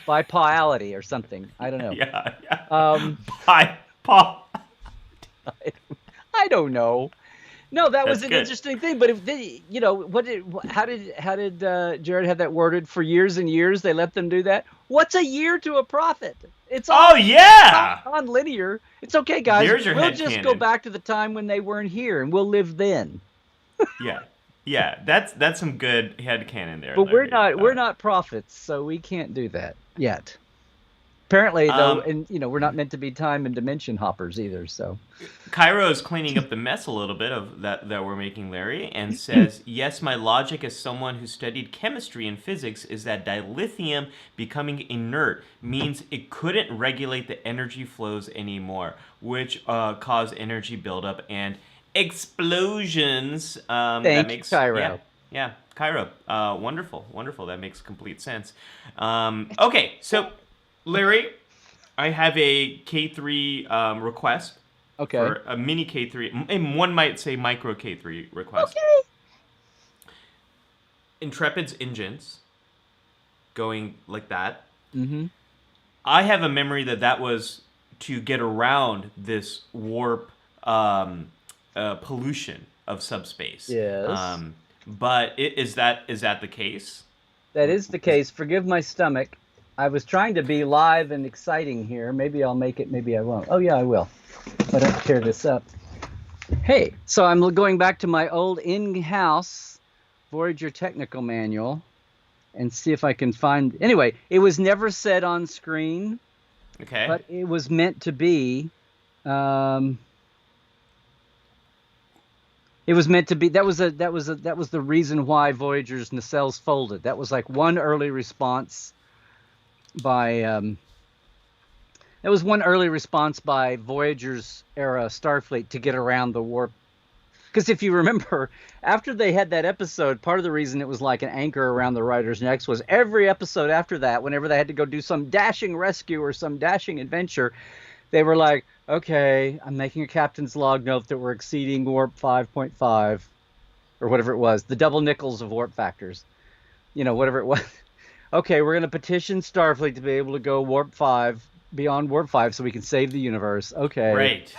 Bipolarity or something. I don't know. Yeah. I don't know. No, that was an interesting thing. But how did Jared have that worded for years and years? They let them do that. What's a year to a prophet? It's all non-linear. It's okay, guys. We'll just go back to the time when they weren't here, and we'll live then. Yeah. Yeah, that's some good headcanon there, But Larry. we're not prophets, so we can't do that yet. Apparently, though, Um, and we're not meant to be time and dimension hoppers either. So, Cairo is cleaning up the mess a little bit of that we're making, Larry, and says, "Yes, my logic as someone who studied chemistry and physics is that dilithium becoming inert means it couldn't regulate the energy flows anymore, which cause energy buildup and explosions." That thank you, makes Cairo. yeah, Cairo. Wonderful, wonderful. That makes complete sense. Okay, so Larry, I have a K3 request Okay. for a mini K3, and one might say micro K3 request. Okay. Intrepid's engines going like that. Mm-hmm. I have a memory that was to get around this warp pollution of subspace. Yes. But is that the case? That is the case. Forgive my stomach. I was trying to be live and exciting here. Maybe I'll make it. Maybe I won't. Oh yeah, I will. If I don't tear this up. Hey, so I'm going back to my old in-house Voyager technical manual and see if I can find. Anyway, it was never said on screen, Okay. but it was meant to be. It was meant to be. That was the reason why Voyager's nacelles folded. That was like one early response by. That was one early response by Voyager's era Starfleet to get around the warp. Because if you remember, after they had that episode, part of the reason it was like an anchor around the writer's necks was every episode after that, whenever they had to go do some dashing rescue or some dashing adventure, they were like, okay, I'm making a captain's log note that we're exceeding warp 5.5 or whatever it was, the double nickels of warp factors, whatever it was. Okay, we're going to petition Starfleet to be able to go warp 5, beyond warp 5, so we can save the universe. Okay. Right.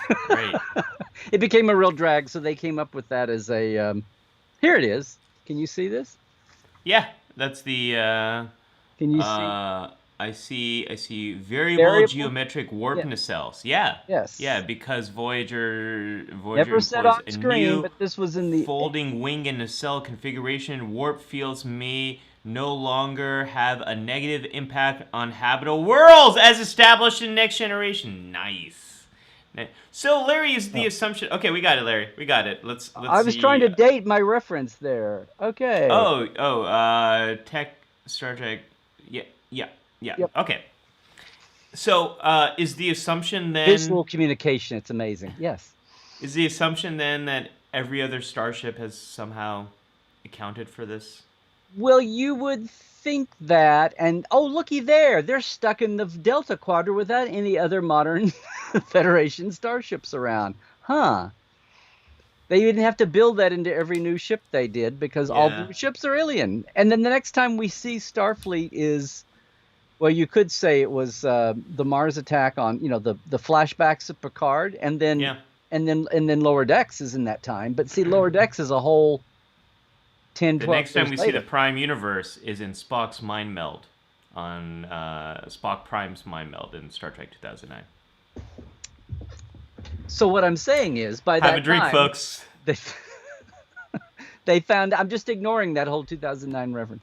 It became a real drag, so they came up with that as a. Here it is. Can you see this? Yeah, that's the. Can you see? I see variable geometric warp nacelles. Yeah. Yes. Yeah, because Voyager Never said on employs a screen, new but this was in the folding wing and nacelle configuration. Warp fields may no longer have a negative impact on habitable worlds as established in Next Generation. Nice. So Larry is the assumption. Okay, we got it, Larry. We got it. Let's I was see. trying to date my reference there. Okay. Tech Star Trek. Yeah. Yep. Okay. So, is the assumption then Visual communication, it's amazing. Yes. Is the assumption then that every other starship has somehow accounted for this? Well, you would think that, and oh, looky there, they're stuck in the Delta Quadrant without any other modern Federation starships around. Huh. They didn't have to build that into every new ship they did because all the ships are alien. And then the next time we see Starfleet is, well, you could say it was the Mars attack on, the flashbacks of Picard, and then Lower Decks is in that time. But see, Lower Decks is a whole 10, 12 The next time we years see the later. Prime Universe is in Spock's mind meld, on Spock Prime's mind meld in Star Trek 2009. So what I'm saying is, by that Have a drink, time, folks. They found. I'm just ignoring that whole 2009 reference.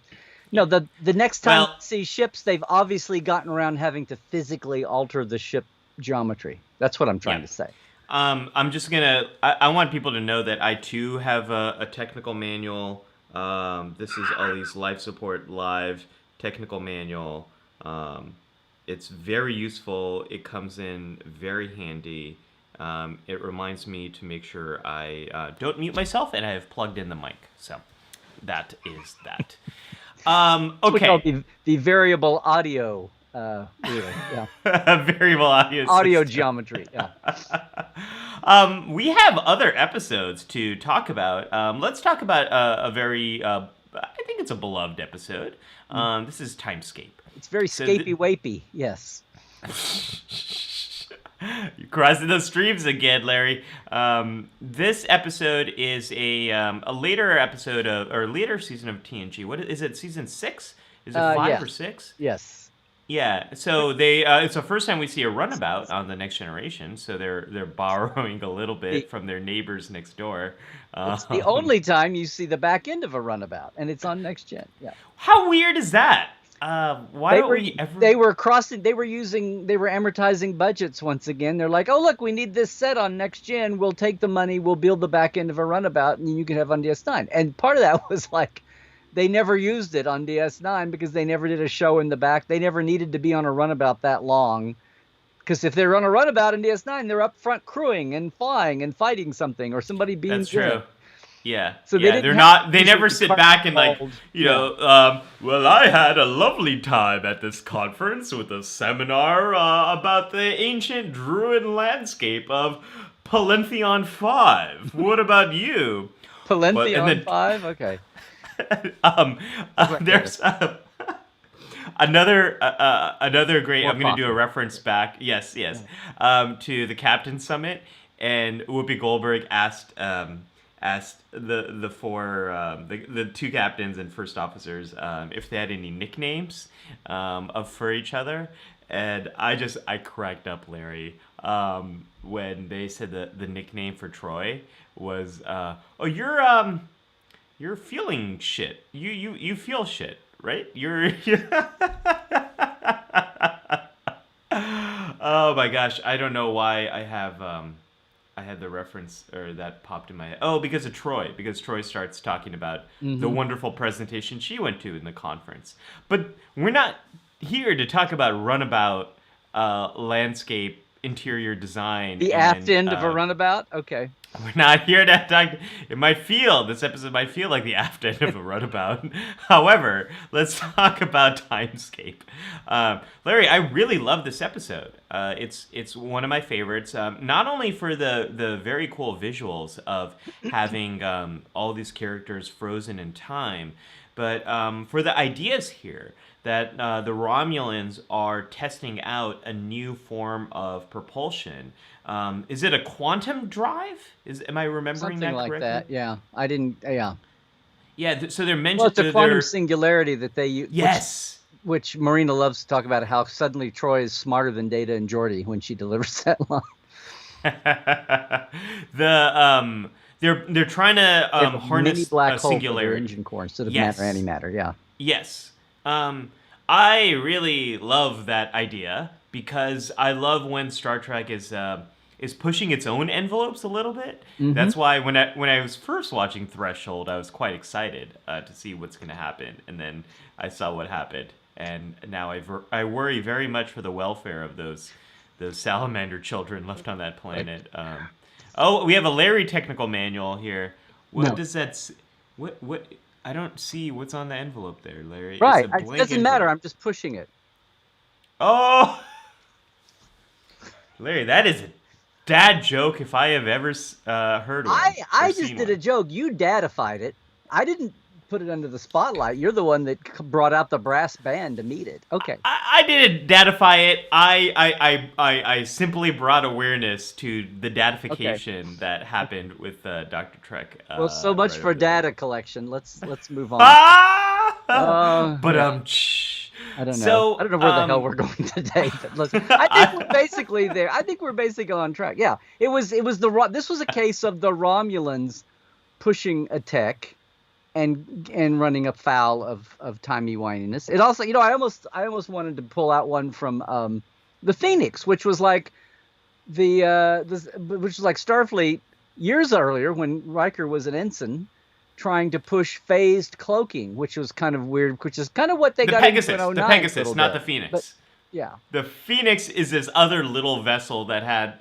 No, the next time we see ships, they've obviously gotten around having to physically alter the ship geometry. That's what I'm trying to say. I'm just gonna. I want people to know that I too have a technical manual. This is Ollie's Life Support Live technical manual. It's very useful. It comes in very handy. It reminds me to make sure I don't mute myself, and I have plugged in the mic. So that is that. Okay. We call it the variable audio. Yeah. Variable audio geometry. Yeah. We have other episodes to talk about. Let's talk about a very, I think it's a beloved episode. This is Timescape. It's very scapey-wapey, yes. You're crossing those streams again, Larry. This episode is a later episode or later season of TNG. What is it? Season 6? Is it 5 or 6? Yes. Yeah, so it's the first time we see a runabout on the Next Generation, so they're borrowing a little bit from their neighbors next door. It's the Um, only time you see the back end of a runabout, and it's on Next Gen. Yeah. how weird is that? Why They don't were we ever? they were crossing they were amortizing budgets once again. They're like, oh look, we need this set on Next Gen. We'll take the money, we'll build the back end of a runabout, and you can have on DS9. And part of that was like they never used it on DS9 because they never did a show in the back. They never needed to be on a runabout that long. Because if they're on a runabout in DS9, they're up front crewing and flying and fighting something, or somebody beams That's true. in. Yeah, So yeah, they're not. They never sit back and like, well, I had a lovely time at this conference with a seminar about the ancient druid landscape of Palentheon 5. What about you? Palentheon 5? Okay. There's another great. More I'm going to do a coffee. reference back. Yes, to the Captain Summit, and Whoopi Goldberg asked the four the two captains and first officers if they had any nicknames for each other, and I cracked up, Larry, when they said the nickname for Troy was oh, you're feeling shit. You feel shit, right? You're oh my gosh, I don't know why I had the reference or that popped in my head. Oh, because of Troy. Because Troy starts talking about the wonderful presentation she went to in the conference. But we're not here to talk about runabout landscape interior design. The aft end of a runabout? Okay. We're not here to talk. This episode might feel like the aft end of a runabout. However, let's talk about Timescape. Larry, I really love this episode. It's one of my favorites. Not only for the very cool visuals of having all these characters frozen in time, but for the ideas here that the Romulans are testing out a new form of propulsion. Is it a quantum drive? Am I remembering Something that like correctly? that, yeah. I didn't, yeah. Yeah, so they're mentioned. Well, it's a quantum singularity that they use. Yes. Which Marina loves to talk about how suddenly Troy is smarter than Data and Geordi when she delivers that line. They're trying to harness mini black a hole for their singularity. engine core instead of Yes. matter antimatter, yeah. Yes. I really love that idea because I love when Star Trek is pushing its own envelopes a little bit. That's why when I was first watching Threshold, I was quite excited to see what's going to happen, and then I saw what happened, and now I worry very much for the welfare of those salamander children left on that planet. Oh, we have a Larry technical manual here. What does that? What? I don't see what's on the envelope there, Larry. Right, It's a it blank doesn't matter, envelope. I'm just pushing it. Oh, Larry, that is a dad joke if I have ever heard one. I or just seen did one. a joke. You dadified it. I didn't put it under the spotlight. You're the one that brought out the brass band to meet it. Okay. I didn't datify it. I simply brought awareness to the datification that happened with Dr. Trek. Well, so much right for over there. data collection. Let's move on. But yeah. I don't know. So, I don't know where the hell we're going today. But I think we're basically there. I think we're basically on track. Yeah, this was a case of the Romulans pushing a tech and running afoul of timey wininess. It also, I almost wanted to pull out one from the Phoenix, which was like which was like Starfleet years earlier when Riker was an ensign, trying to push phased cloaking, which was kind of weird, which is kind of what they the got Pegasus, into in the 09 Pegasus, a little not bit. the Phoenix. But, yeah. The Phoenix is this other little vessel that had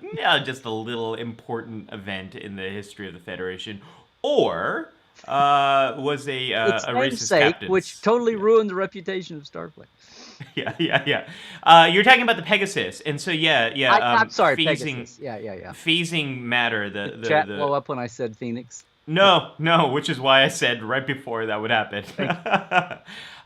just a little important event in the history of the Federation, or was a Its racist namesake, captain. which totally ruined the reputation of Starfleet. Yeah. You're talking about the Pegasus, and so I'm sorry, phasing, Pegasus. Yeah. phasing matter. The Chat blow up when I said Phoenix. No, which is why I said right before that would happen.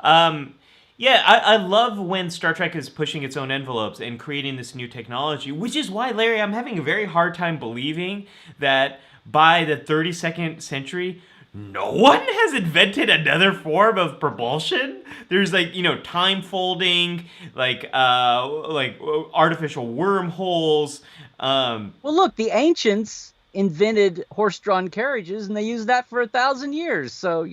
I love when Star Trek is pushing its own envelopes and creating this new technology, which is why, Larry, I'm having a very hard time believing that by the 32nd century, no one has invented another form of propulsion. There's like, time folding, like artificial wormholes. Well, look, the ancients invented horse-drawn carriages, and they used that for 1,000 years. So,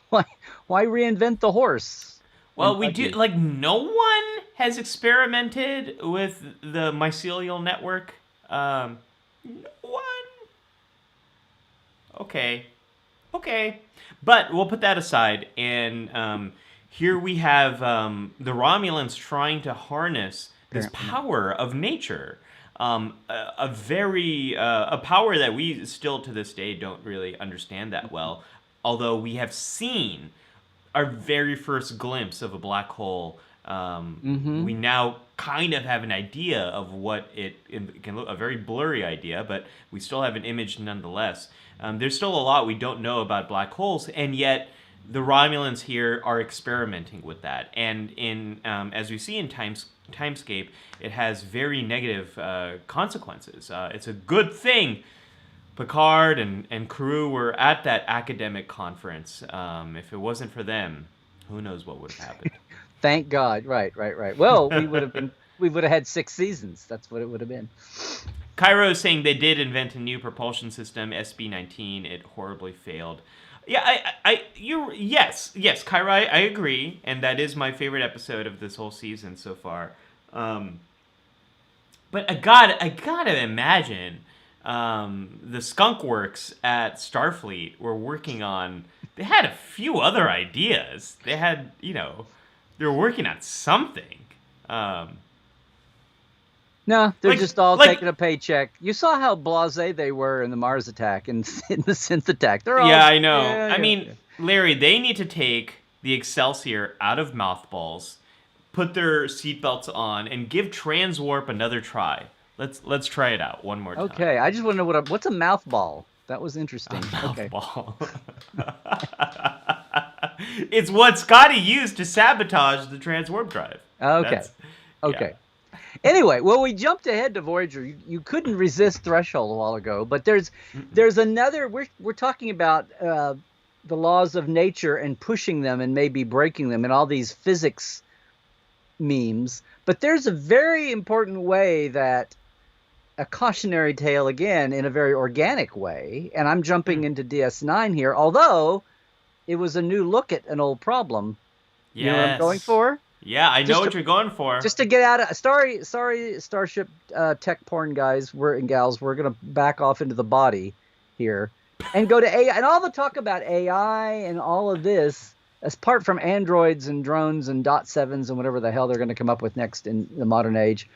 why why reinvent the horse? Well, we do, like, no one has experimented with the mycelial network. No one. Okay. But we'll put that aside, and here we have the Romulans trying to harness this power of nature. A power that we still to this day don't really understand that well, although we have seen our very first glimpse of a black hole. We now kind of have an idea of what it can look, a very blurry idea, but we still have an image nonetheless. There's still a lot we don't know about black holes, and yet the Romulans here are experimenting with that. And in as we see in Timescape, it has very negative consequences. It's a good thing Picard and crew were at that academic conference. If it wasn't for them, who knows what would have happened. Thank God. Right. Well, we would have had 6 seasons. That's what it would have been. Cairo is saying they did invent a new propulsion system, SB-19. It horribly failed. Yeah, yes, Cairo, I agree, and that is my favorite episode of this whole season so far. But I gotta imagine the skunk works at Starfleet were working on. They had a few other ideas. They had, they were working on something. No, they're just all taking a paycheck. You saw how blasé they were in the Mars attack and in the synth attack. They're all. Yeah, I know. I mean, Larry, they need to take the Excelsior out of mothballs, put their seatbelts on, and give transwarp another try. Let's try it out one more time. Okay, I just want to know what's a mouthball. That was interesting. Mouthball. It's what Scotty used to sabotage the transwarp drive. Okay. Yeah. Anyway, well, we jumped ahead to Voyager. You couldn't resist Threshold a while ago, but there's another. We're talking about the laws of nature and pushing them and maybe breaking them and all these physics memes. But there's a very important way that a cautionary tale, again, in a very organic way. And I'm jumping into DS9 here, although it was a new look at an old problem. Yes. You know what I'm going for? Yeah, I know what you're going for. Just to get out of... Sorry, Starship tech porn guys and gals. We're going to back off into the body here and go to AI. And all the talk about AI and all of this, apart from androids and drones and .7s and whatever the hell they're going to come up with next in the modern age,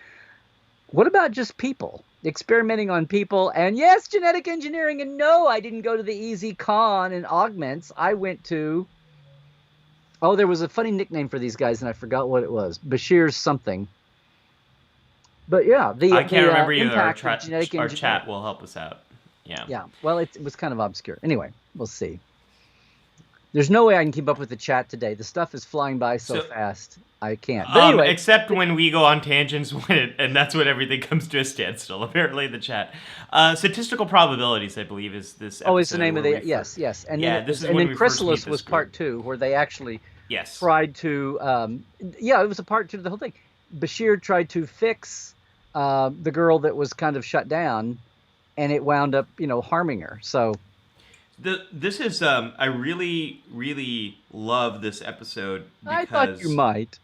what about just people? Experimenting on people, and yes, genetic engineering, and no, I didn't go to the easy con and augments. I went to... Oh, there was a funny nickname for these guys, and I forgot what it was. Bashir's something. But yeah, I can't remember either. Our genetic chat will help us out. Yeah. Yeah. Well, it was kind of obscure. Anyway, we'll see. There's no way I can keep up with the chat today. The stuff is flying by so fast. I can't. But anyway, except when we go on tangents, and that's when everything comes to a standstill. Apparently, the chat. Statistical probabilities, I believe, is this episode. Oh, it's the name of the... Yes. And yeah, then Chrysalis was part 2, where they actually tried to... it was a part 2 to the whole thing. Bashir tried to fix the girl that was kind of shut down, and it wound up, harming her. So... This is... I really, really love this episode because... I thought you might.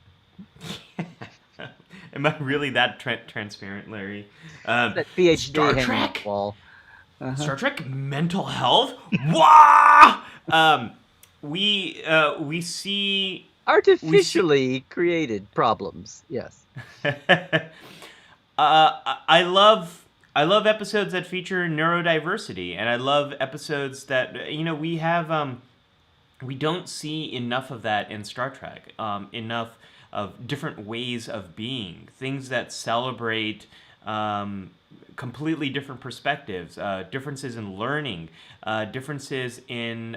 Am I really that transparent, Larry? That PhD Star Trek? Wall. Star Trek mental health? Wah! We see... Artificially created problems, yes. I love episodes that feature neurodiversity, and I love episodes that, we have... we don't see enough of that in Star Trek. Enough of different ways of being, things that celebrate completely different perspectives, differences in learning, differences in,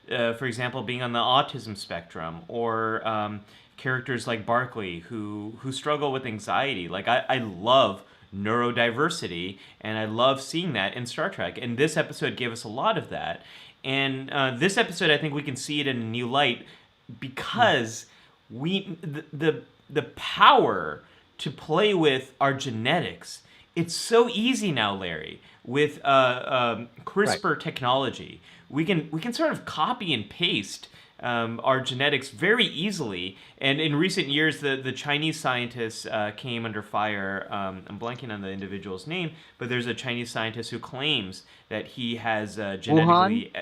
for example, being on the autism spectrum, or characters like Barclay who struggle with anxiety. Like I love neurodiversity, and I love seeing that in Star Trek. And this episode gave us a lot of that. And this episode, I think we can see it in a new light because the power to play with our genetics. It's so easy now, Larry, with CRISPR technology. We can sort of copy and paste our genetics very easily. And in recent years, the Chinese scientists came under fire. I'm blanking on the individual's name, but there's a Chinese scientist who claims that he has genetically.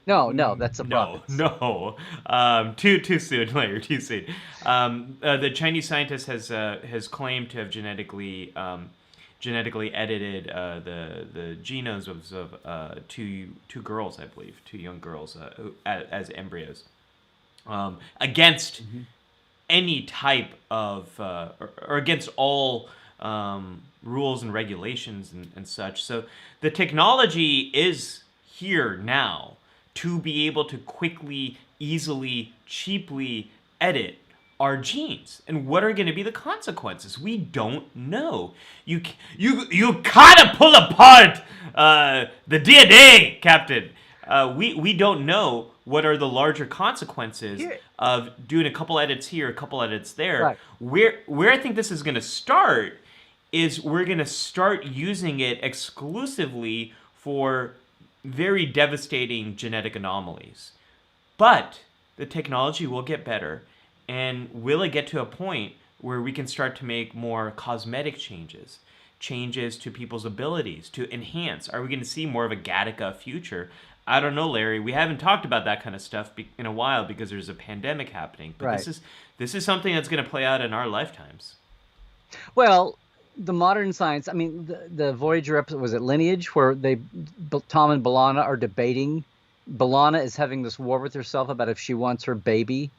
No, that's a province. No. Too soon, Larry. Too soon. The Chinese scientist has claimed to have genetically edited the genomes of two girls, I believe, two young girls as embryos, against any type of or against all rules and regulations and such. So the technology is here now to be able to quickly, easily, cheaply edit our genes. And what are going to be the consequences? We don't know. You gotta pull apart the DNA, Captain. We don't know what are the larger consequences of doing a couple edits here, a couple edits there. Right. Where I think this is going to start is we're going to start using it exclusively for very devastating genetic anomalies. But the technology will get better. And will it get to a point where we can start to make more cosmetic changes to people's abilities to enhance? Are we going to see more of a Gattaca future? I don't know, Larry. We haven't talked about that kind of stuff in a while because there's a pandemic happening. But this is something that's going to play out in our lifetimes. Well, the modern science. I mean, the Voyager episode, was it Lineage, where Tom and B'Elanna are debating. B'Elanna is having this war with herself about if she wants her baby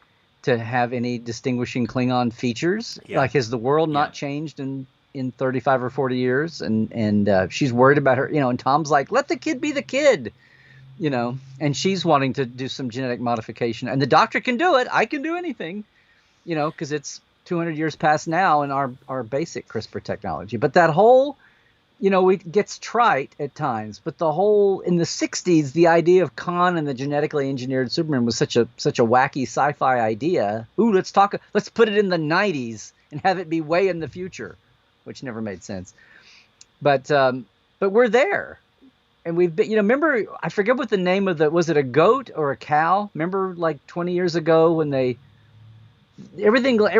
to have any distinguishing Klingon features. Like, has the world not changed in 35 or 40 years? And she's worried about her, and Tom's like, let the kid be the kid, and she's wanting to do some genetic modification. And the doctor can do it. I can do anything, because it's 200 years past now in our basic CRISPR technology. But that whole, it gets trite at times, but the whole, in the 60s, the idea of Khan and the genetically engineered Superman was such a wacky sci-fi idea. Ooh, let's put it in the 90s and have it be way in the future, which never made sense. But we're there. And we've been, remember, I forget what the name of was it a goat or a cow? Remember like 20 years ago when everything like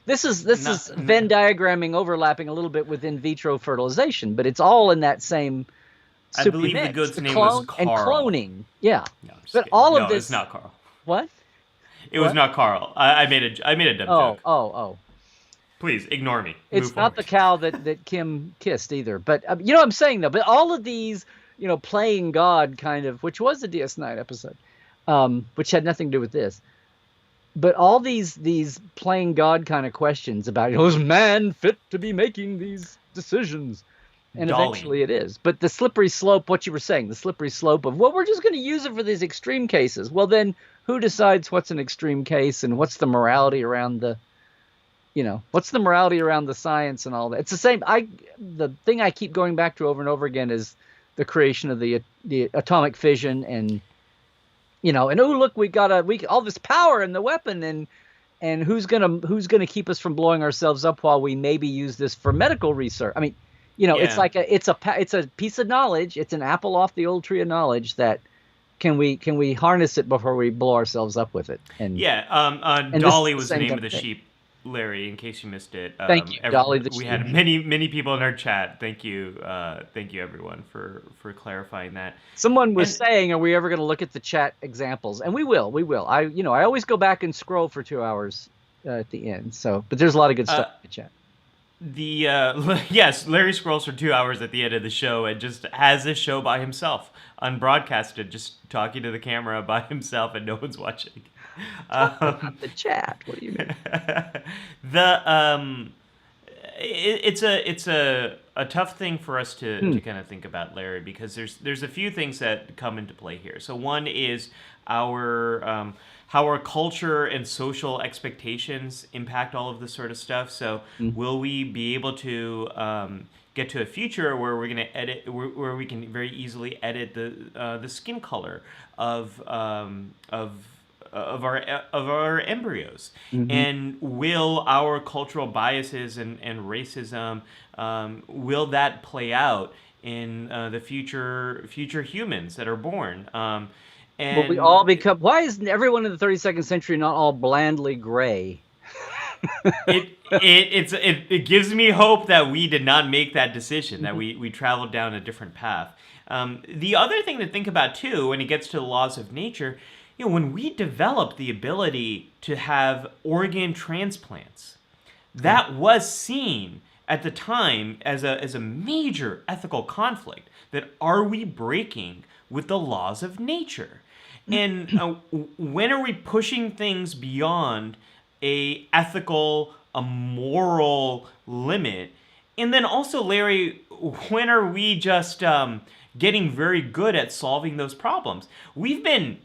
This is Venn diagramming overlapping a little bit with in vitro fertilization, but it's all in that same. I believe mix. The goat's name was Carl. And cloning, yeah. No, but all of this. It's not Carl. What? It was not Carl. I made a dumb joke. Oh. Please ignore me. It's not the cow that Kim kissed either. But you know what I'm saying though. But all of these, playing God kind of, which was the DS9 episode, which had nothing to do with this. But all these playing God kind of questions about, is man fit to be making these decisions? And eventually it is. But the slippery slope, what you were saying, the slippery slope of, we're just going to use it for these extreme cases. Well, then who decides what's an extreme case and what's the morality around what's the morality around the science and all that? It's the same. The thing I keep going back to over and over again is the creation of the atomic fission and look, we got all this power in the weapon, and who's gonna keep us from blowing ourselves up while we maybe use this for medical research? I mean, it's like it's a piece of knowledge. It's an apple off the old tree of knowledge that can we harness it before we blow ourselves up with it? And Dolly was the name of the sheep, Larry. In case you missed it, thank you, Dolly. We had many people in our chat. Thank you everyone for clarifying that. Someone was saying, "Are we ever going to look at the chat examples?" And we will. I always go back and scroll for 2 hours at the end. So, but there's a lot of good stuff in the chat. Yes, Larry scrolls for 2 hours at the end of the show and just has this show by himself, unbroadcasted, just talking to the camera by himself, and no one's watching. The chat. What do you mean? it's a tough thing for us Hmm. to kind of think about, Larry, because there's a few things that come into play here. So one is our how our culture and social expectations impact all of this sort of stuff. So Hmm. will we be able to get to a future where we're going to edit, where we can very easily edit the skin color of our embryos, Hmm. and will our cultural biases and racism, will that play out in the future humans that are born, Will we all and become? Why isn't everyone in the 32nd century not all blandly gray? it gives me hope that we did not make that decision, that we traveled down a different path. The other thing to think about too, when it gets to the laws of nature, when we developed the ability to have organ transplants, Okay. that was seen at the time as a major ethical conflict. That, are we breaking with the laws of nature? And when are we pushing things beyond a ethical, a moral limit? And then also, Larry, when are we just getting very good at solving those problems? We've been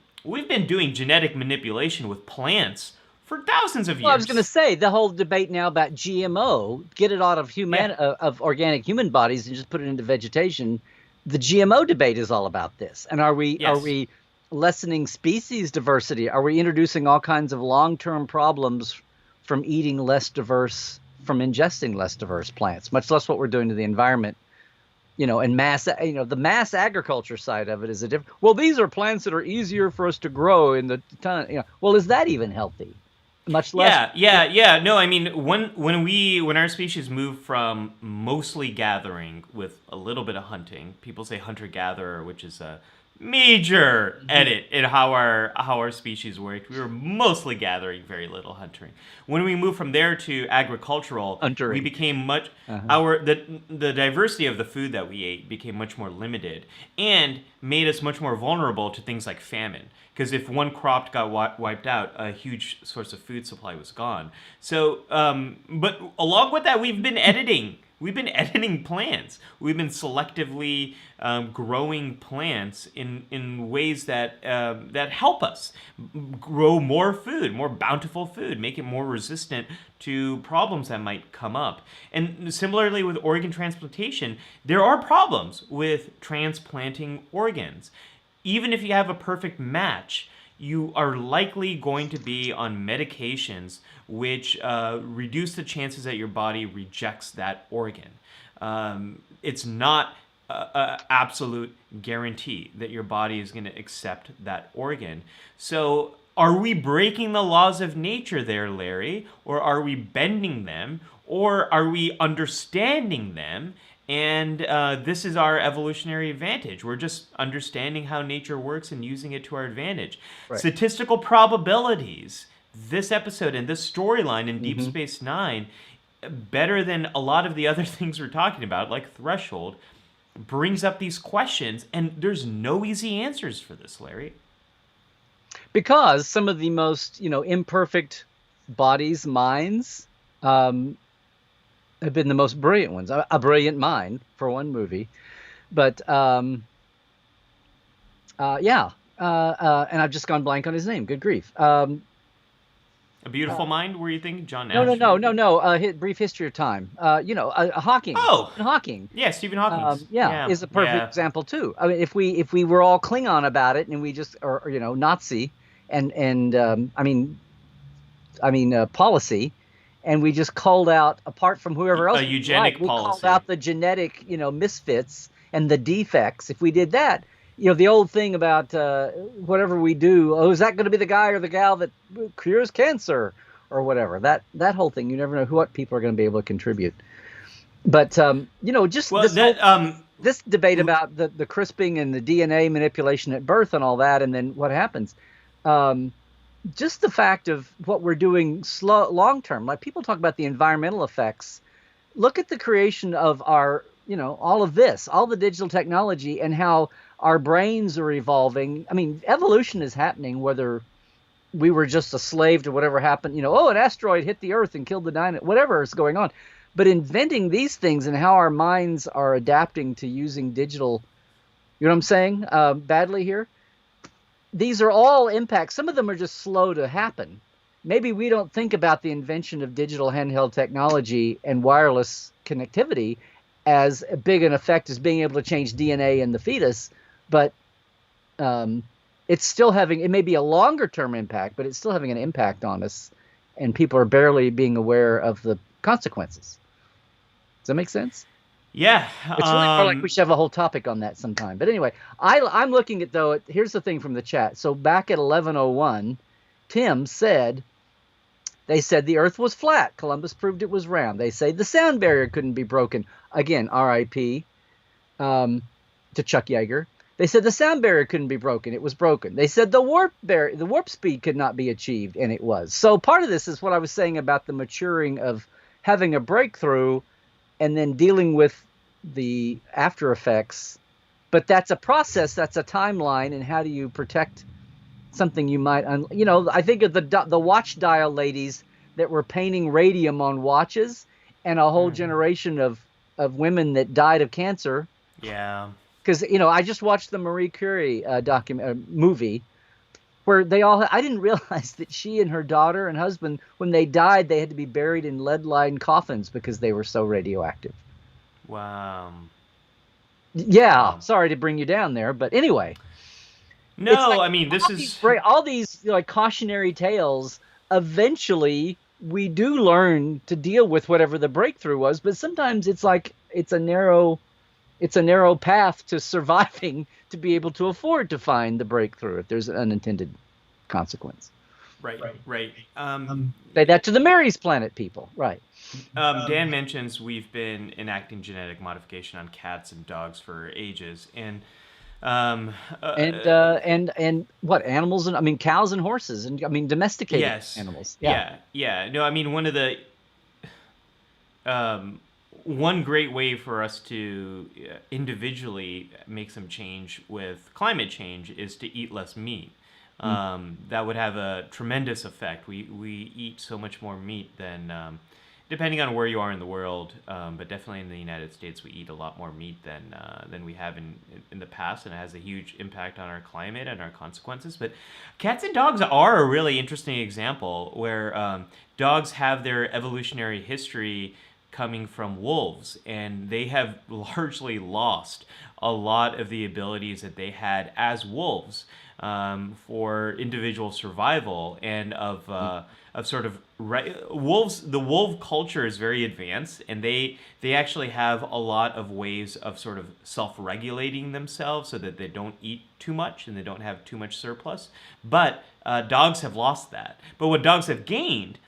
doing genetic manipulation with plants for thousands of Well, I was going to years. say the whole debate now about GMO, get it out of Yeah. of organic human bodies and just put it into vegetation. The GMO debate is all about this. And are Yes. we lessening species diversity? Are we introducing all kinds of long-term problems from eating less diverse, from ingesting less diverse plants, much less what we're doing to the environment? And the mass agriculture side of it is a different. Well, these are plants that are easier for us to grow in the ton. Well, is that even healthy? Much less. Yeah, yeah, yeah. No, I mean, when our species moved from mostly gathering with a little bit of hunting, people say hunter gatherer, which is a major Mhm. edit in how our species worked. We were mostly gathering, very little hunting. When we moved from there to agricultural, we Huntering. became much Uh-huh. our the diversity of the food that we ate became much more limited, and made us much more vulnerable to things like famine. Because if one crop got wiped out, a huge source of food supply was gone. So, but along with that, we've been editing. We've been editing plants. We've been selectively growing plants in ways that help us grow more food, more bountiful food, make it more resistant to problems that might come up. And similarly with organ transplantation, there are problems with transplanting organs. Even if you have a perfect match, you are likely going to be on medications which reduce the chances that your body rejects that organ. It's not an absolute guarantee that your body is going to accept that organ. So, are we breaking the laws of nature there, Larry? Or are we bending them? Or are we understanding them? And this is our evolutionary advantage. We're just understanding how nature works and using it to our advantage. Right. Statistical probabilities. This episode and this storyline in Deep Hmm. Space Nine, better than a lot of the other things we're talking about, like Threshold, brings up these questions, and there's no easy answers for this, Larry. Because some of the most, imperfect bodies, minds, um, have been the most brilliant ones. A brilliant mind for one movie, but yeah. And I've just gone blank on his name. Good grief. A Beautiful Mind, were you thinking? John No, no, Nash, no, no, maybe? no. Brief history of time. Hawking. Oh, Stephen Hawking. yeah, Stephen Hawking's. Yeah, Yeah, is a perfect yeah. example too. I mean, if we were all Klingon about it, and we just, or Nazi, and policy, and we just called out, apart from whoever A else we like, eugenic we called policy. out the genetic, misfits and the defects. If we did that, the old thing about whatever we do, oh, is that going to be the guy or the gal that cures cancer or whatever? That whole thing, you never know what people are going to be able to contribute. But just Well, this debate about the crisping and the DNA manipulation at birth and all that, and then what happens. Um, just the fact of what we're doing long term, like people talk about the environmental effects. Look at the creation of our, all of this, all the digital technology, and how our brains are evolving. I mean, evolution is happening, whether we were just a slave to whatever happened. Oh, an asteroid hit the Earth and killed the dinosaur, whatever is going on. But inventing these things and how our minds are adapting to using digital, you know what I'm saying? Badly here. These are all impacts. Some of them are just slow to happen. Maybe we don't think about the invention of digital handheld technology and wireless connectivity as big an effect as being able to change DNA in the fetus, but it's still having, it may be a longer term impact, but it's still having an impact on us, and people are barely being aware of the consequences. Does that make sense? Yeah. It's really more like we should have a whole topic on that sometime. But anyway, I'm looking at, though, here's the thing from the chat. So back at 11:01, Tim said, they said the Earth was flat. Columbus proved it was round. They say the sound barrier couldn't be broken. Again, R.I.P. To Chuck Yeager. They said the sound barrier couldn't be broken. It was broken. They said the warp speed could not be achieved, and it was. So part of this is what I was saying about the maturing of having a breakthrough and then dealing with the after effects. But that's a process, that's a timeline, and how do you protect something you might, I think of the watch dial ladies that were painting radium on watches, and a whole generation of women that died of cancer. Yeah. Because, I just watched the Marie Curie movie where I didn't realize that she and her daughter and husband, when they died, they had to be buried in lead-lined coffins because they were so radioactive. Wow. Yeah, sorry to bring you down there, but anyway. No, like I mean, this is... all these like cautionary tales, eventually we do learn to deal with whatever the breakthrough was, but sometimes it's like it's a narrow path to surviving to be able to afford to find the breakthrough if there's an unintended consequence. Right. Say that to the Mary's Planet people, right? Dan mentions we've been enacting genetic modification on cats and dogs for ages, and what animals, and I mean cows and horses, and I mean domesticated animals. Yeah. No, I mean, one great way for us to individually make some change with climate change is to eat less meat. That would have a tremendous effect. We eat so much more meat than, depending on where you are in the world, but definitely in the United States, we eat a lot more meat than we have in the past, and it has a huge impact on our climate and our consequences. But cats and dogs are a really interesting example where dogs have their evolutionary history coming from wolves, and they have largely lost a lot of the abilities that they had as wolves for individual survival and of sort of wolves. The wolf culture is very advanced, and they actually have a lot of ways of sort of self-regulating themselves so that they don't eat too much and they don't have too much surplus. But dogs have lost that. But what dogs have gained,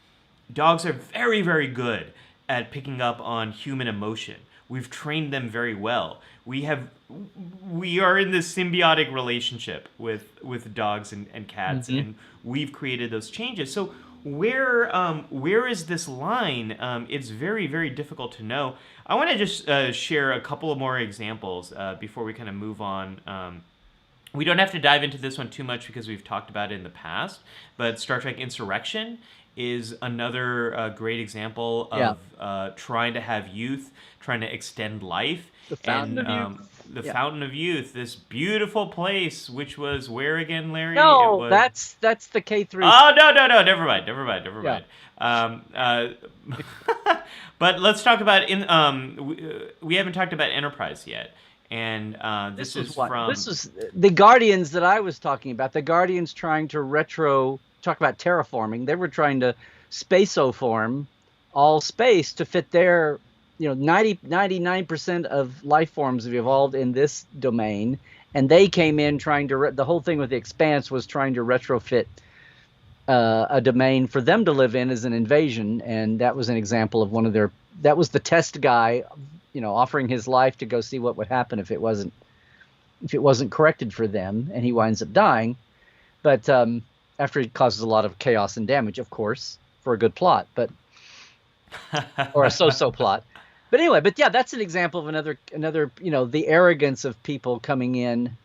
dogs are very, very good at picking up on human emotion. We've trained them very well. We are in this symbiotic relationship with dogs and cats, and we've created those changes. So where is this line? It's very, very difficult to know. I want to just share a couple of more examples before we kind of move on. We don't have to dive into this one too much because we've talked about it in the past, but Star Trek Insurrection is another great example of trying to have youth, trying to extend life. The Fountain of Youth. The Fountain of Youth, this beautiful place, which was where again, Larry? No, that's the K3. Oh, no, never mind. But let's talk about, we haven't talked about Enterprise yet. And this is the Guardians that I was talking about. The Guardians trying to talk about terraforming. They were trying to spaceoform all space to fit their, 99% of life forms have evolved in this domain, and they came in trying to the whole thing with the Expanse was trying to retrofit a domain for them to live in as an invasion, and that was an example of that was the test guy, offering his life to go see what would happen if it wasn't corrected for them, and he winds up dying. But after he causes a lot of chaos and damage, of course, for a good plot, or a so-so plot. But anyway, that's an example of another, the arrogance of people coming in.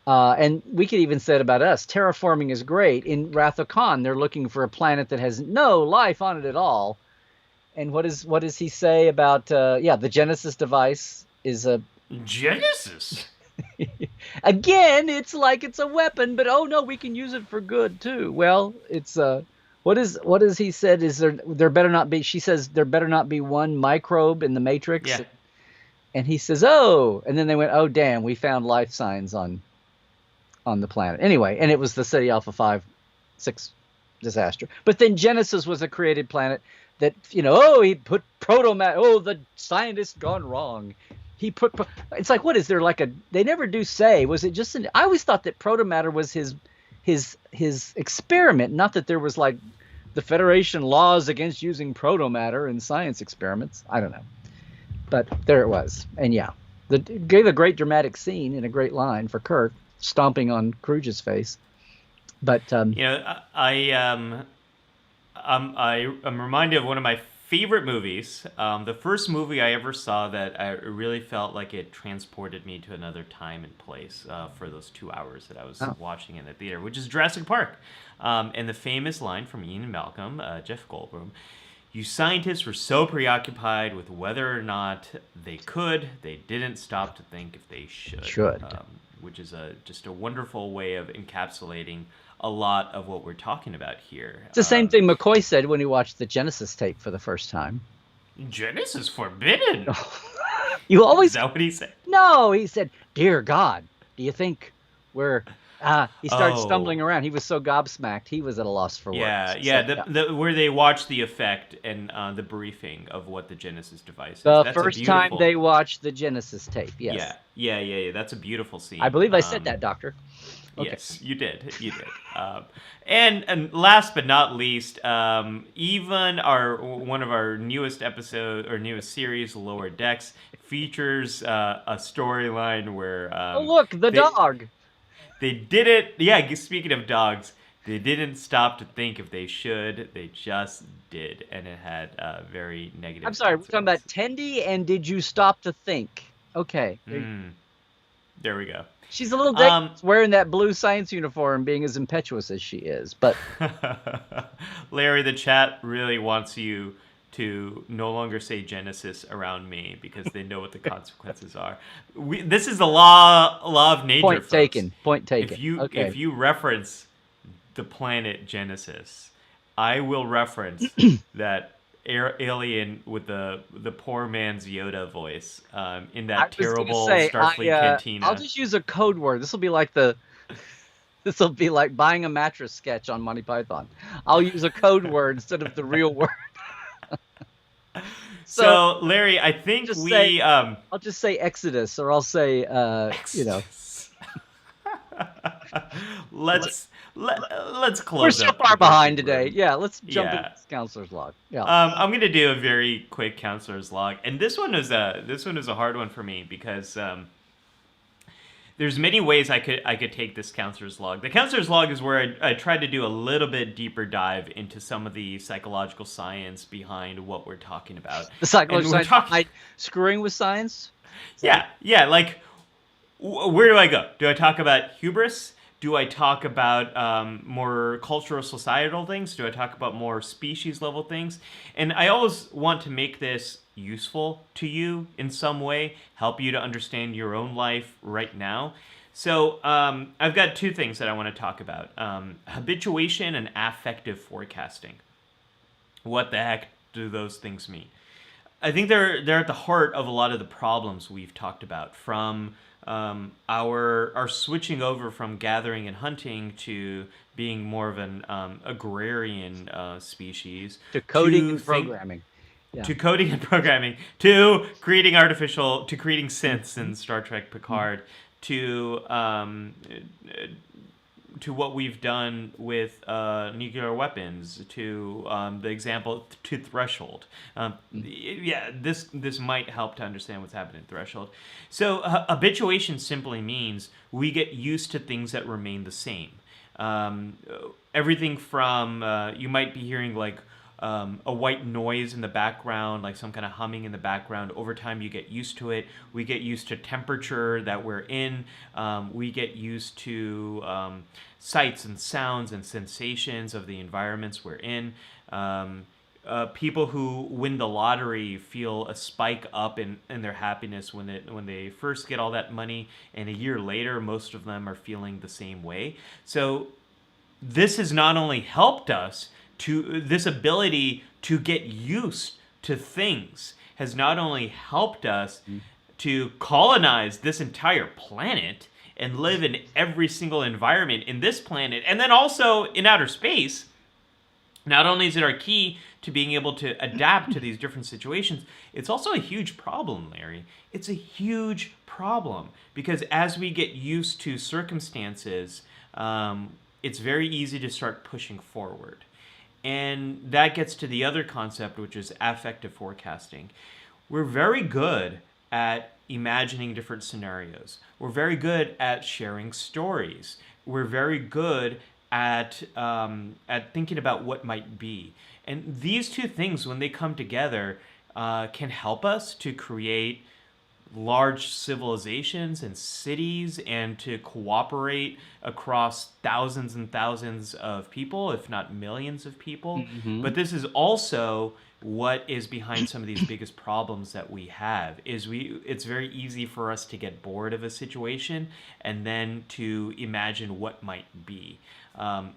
And we could even say it about us. Terraforming is great. In Wrath of Khan, they're looking for a planet that has no life on it at all. And what does he say about the Genesis device is a Genesis. again, it's like it's a weapon, but oh no, we can use it for good too. Well, it's what is he said is there better not be, she says there better not be one microbe in the matrix. Yeah. And he says, "Oh," and then they went, "Oh damn, we found life signs on the planet." Anyway, and it was the City Alpha 5 6 disaster. But then Genesis was a created planet that, oh, he put proto-matter. Oh, the scientist gone wrong. He put, it's like, what is there like they never do say, was it just I always thought that proto-matter was his experiment, not that there was like the Federation laws against using proto-matter in science experiments. I don't know. But there it was. And yeah, gave a great dramatic scene and a great line for Kirk stomping on Kruge's face. But I'm reminded of one of my favorite movies. The first movie I ever saw that I really felt like it transported me to another time and place for those 2 hours that I was watching in the theater, which is Jurassic Park. And the famous line from Ian and Malcolm, Jeff Goldblum, "You scientists were so preoccupied with whether or not they didn't stop to think if they should." Which is just a wonderful way of encapsulating a lot of what we're talking about here. It's the same thing McCoy said when he watched the Genesis tape for the first time. Genesis forbidden. You always. Is that what he said? No, he said, "Dear God, do you think we're?" He started stumbling around. He was so gobsmacked. He was at a loss for words. Yeah. Where they watched the effect and the briefing of what the Genesis device is. The first time they watched the Genesis tape, yes. Yeah. That's a beautiful scene. I believe I said that, Doctor. Okay. Yes, you did. And last but not least, even one of our newest episode or newest series, Lower Decks, features a storyline where oh look, the dog. They did it. Yeah, speaking of dogs, they didn't stop to think if they should. They just did, and it had very negative. I'm sorry, we're talking about Tendi, and did you stop to think? Okay. There we go. She's a little dick wearing that blue science uniform, being as impetuous as she is. But Larry, the chat really wants you to no longer say Genesis around me because they know what the consequences are. This is the law of nature. Point folks. taken. Point taken. If you reference the planet Genesis, I will reference that alien with the poor man's Yoda voice in that terrible Starfleet cantina. I'll just use a code word. This will be like buying a mattress sketch on Monty Python. I'll use a code word instead of the real word. So Larry, I think I'll just say Exodus, or I'll say Let's close. We're so far behind today. Yeah, let's jump into this counselor's log. Yeah. I'm gonna do a very quick counselor's log, and this one is a hard one for me because there's many ways I could take this counselor's log. The counselor's log is where I tried to do a little bit deeper dive into some of the psychological science behind what we're talking about. The psychological science screwing with science? Yeah. Like, where do I go? Do I talk about hubris? Do I talk about more cultural, societal things? Do I talk about more species level things? And I always want to make this useful to you in some way, help you to understand your own life right now. So I've got two things that I want to talk about. Habituation and affective forecasting. What the heck do those things mean? I think they're at the heart of a lot of the problems we've talked about, from our switching over from gathering and hunting to being more of an agrarian species, to coding and programming. Yeah. To coding and programming, to creating synths in Star Trek Picard, to what we've done with nuclear weapons, to the example to Threshold. This might help to understand what's happening in Threshold. So habituation simply means we get used to things that remain the same. Everything from you might be hearing like a white noise in the background, like some kind of humming in the background. Over time, you get used to it. We get used to temperature that we're in. We get used to sights and sounds and sensations of the environments we're in. people who win the lottery feel a spike up in their happiness when they first get all that money, and a year later, most of them are feeling the same way. So this has not only helped us to this ability to get used to things has not only helped us to colonize this entire planet and live in every single environment in this planet and then also in outer space. Not only is it our key to being able to adapt to these different situations, it's also a huge problem, Larry. It's a huge problem because as we get used to circumstances, it's very easy to start pushing forward. And that gets to the other concept, which is affective forecasting. We're very good at imagining different scenarios. We're very good at sharing stories. We're very good at thinking about what might be. And these two things, when they come together, can help us to create large civilizations and cities and to cooperate across thousands and thousands of people, if not millions of people. But this is also what is behind some of these biggest problems that we have it's very easy for us to get bored of a situation and then to imagine what might be.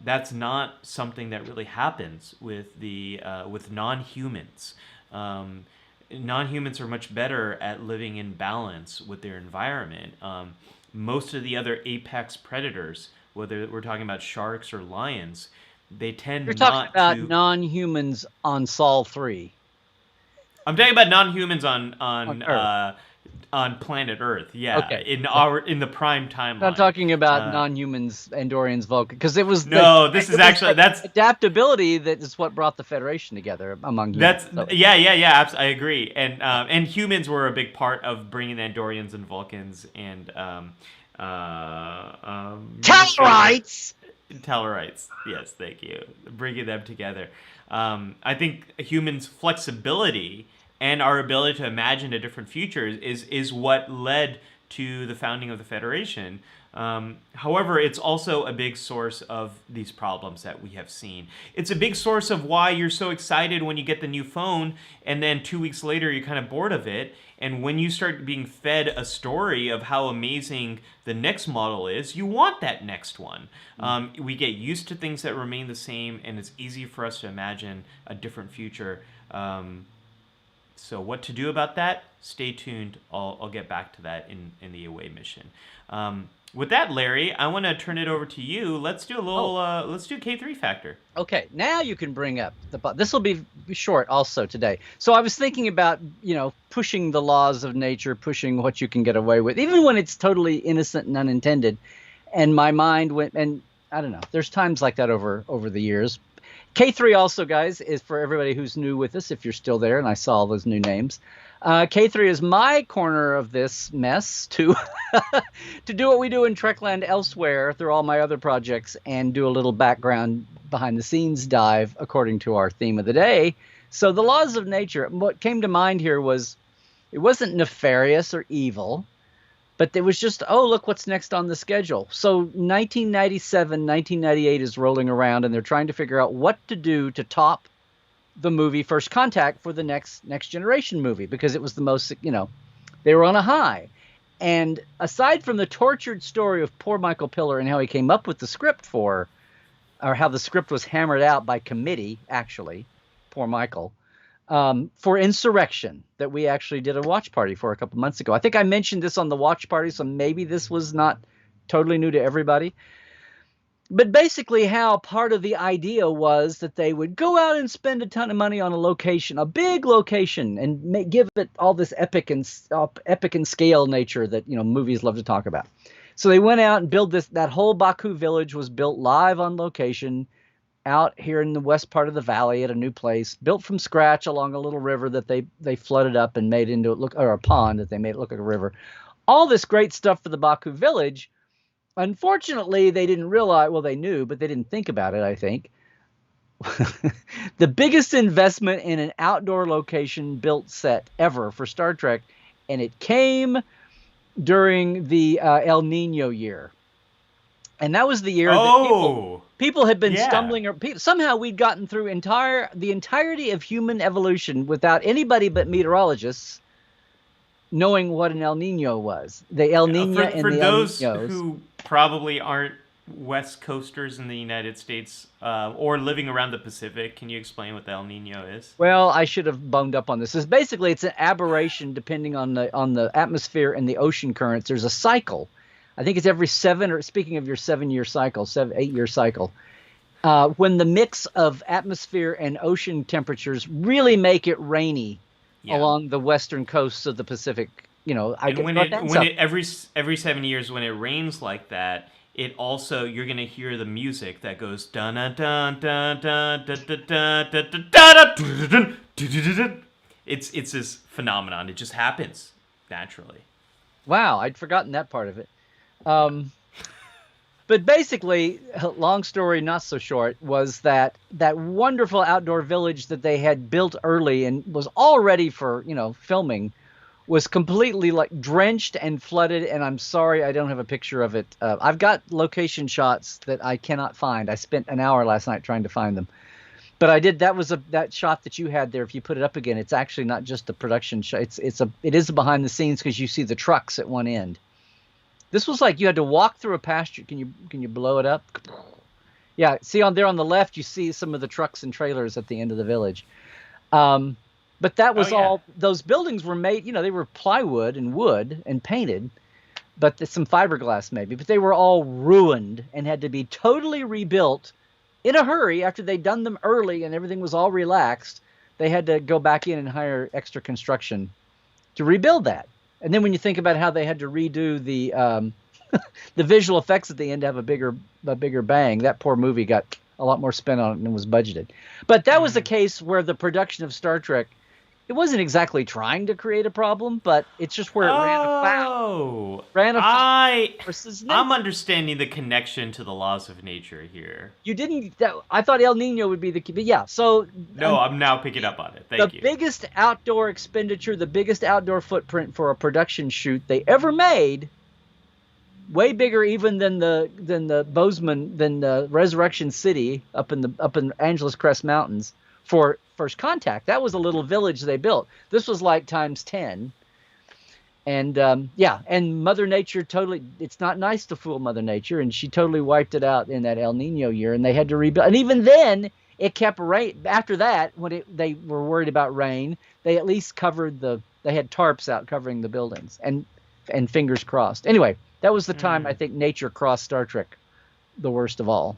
That's not something that really happens with with non-humans. Non-humans are much better at living in balance with their environment. Most of the other apex predators, whether we're talking about sharks or lions, they tend You're not talking about to. non-humans on Sol 3. I'm talking about non-humans on Earth. On planet Earth. Yeah, Okay. in the prime timeline. Not talking about non-humans, Andorians, Vulcan, because it was this is actually that's adaptability that is what brought the Federation together among humans. Yeah. I agree. And humans were a big part of bringing the Andorians and Vulcans and Tellarites. Tellarites. Yes, thank you. Bringing them together. I think humans' flexibility and our ability to imagine a different future is what led to the founding of the Federation. However, it's also a big source of these problems that we have seen. It's a big source of why you're so excited when you get the new phone, and then 2 weeks later you're kind of bored of it. And when you start being fed a story of how amazing the next model is, you want that next one. We get used to things that remain the same, and it's easy for us to imagine a different future. So what to do about that? Stay tuned. I'll get back to that in the away mission. With that, Larry, I want to turn it over to you. Let's do a little. Let's do K3 factor. Okay, now you can bring up this will be short also today. So I was thinking about pushing the laws of nature, pushing what you can get away with, even when it's totally innocent and unintended. And my mind went, and I don't know. There's times like that over the years. K3 also, guys, is for everybody who's new with us, if you're still there, and I saw all those new names. K3 is my corner of this mess to to do what we do in Trekland elsewhere through all my other projects and do a little background behind-the-scenes dive according to our theme of the day. So the laws of nature, what came to mind here was it wasn't nefarious or evil, but it was just, oh, look what's next on the schedule. So 1997, 1998 is rolling around, and they're trying to figure out what to do to top the movie First Contact for the next generation movie, because it was the most, they were on a high. And aside from the tortured story of poor Michael Piller and how he came up with the script or how the script was hammered out by committee, actually, poor Michael, for Insurrection, that we actually did a watch party for a couple months ago. I think I mentioned this on the watch party, so maybe this was not totally new to everybody. But basically how part of the idea was that they would go out and spend a ton of money on a location, a big location, and give it all this epic and scale nature that movies love to talk about. So they went out and built that whole Baku village was built live on location out here in the west part of the valley at a new place, built from scratch along a little river that they flooded up and made into a pond that they made it look like a river. All this great stuff for the Baku village. Unfortunately, they didn't realize, well, they knew, but they didn't think about it, I think. The biggest investment in an outdoor location built set ever for Star Trek, and it came during the El Nino year. And that was the year that Oh, people had been yeah. stumbling, or somehow we'd gotten through the entirety of human evolution without anybody but meteorologists knowing what an El Nino was. The El Nino and For the El those Ninos. who probably aren't West Coasters in the United States or living around the Pacific, can you explain what the El Nino is? Well, I should have boned up on this. It's an aberration depending on the atmosphere and the ocean currents. There's a cycle. I think it's every speaking of your 7-year cycle, 8-year cycle, when the mix of atmosphere and ocean temperatures really make it rainy along the western coasts of the Pacific. Every 7 years when it rains like that, it also, you're gonna hear the music that goes dun dun dun dun dun dun dun dun dun dun. It's this phenomenon. It just happens naturally. Wow, I'd forgotten that part of it. But basically, long story not so short, was that wonderful outdoor village that they had built early and was all ready for filming was completely drenched and flooded. And I'm sorry I don't have a picture of it. I've got location shots that I cannot find. I spent an hour last night trying to find them. But I did. That shot that you had there. If you put it up again, it's actually not just a production shot. It is behind the scenes because you see the trucks at one end. This was like you had to walk through a pasture. Can you blow it up? Yeah, see on there on the left, you see some of the trucks and trailers at the end of the village. But that was all. Those buildings were made. They were plywood and wood and painted, but some fiberglass maybe. But they were all ruined and had to be totally rebuilt in a hurry after they'd done them early and everything was all relaxed. They had to go back in and hire extra construction to rebuild that. And then when you think about how they had to redo the the visual effects at the end to have a bigger bang, that poor movie got a lot more spent on it than was budgeted. But that was the case where the production of Star Trek, it wasn't exactly trying to create a problem, but it's just where it ran afoul. I'm understanding the connection to the laws of nature here. You didn't. I thought El Nino would be the key, but yeah. So no, I'm now picking up on it. Thank you. The biggest outdoor expenditure, the biggest outdoor footprint for a production shoot they ever made, way bigger even than the Bozeman, than the Resurrection City up in Angeles Crest Mountains for First Contact. That was a little village they built. This was like times 10. And and Mother Nature it's not nice to fool Mother Nature, and she totally wiped it out in that El Nino year, and they had to rebuild. And even then, it kept rain. After that, when they were worried about rain, they at least they had tarps out covering the buildings, and fingers crossed. Anyway, that was the time I think nature crossed Star Trek the worst of all.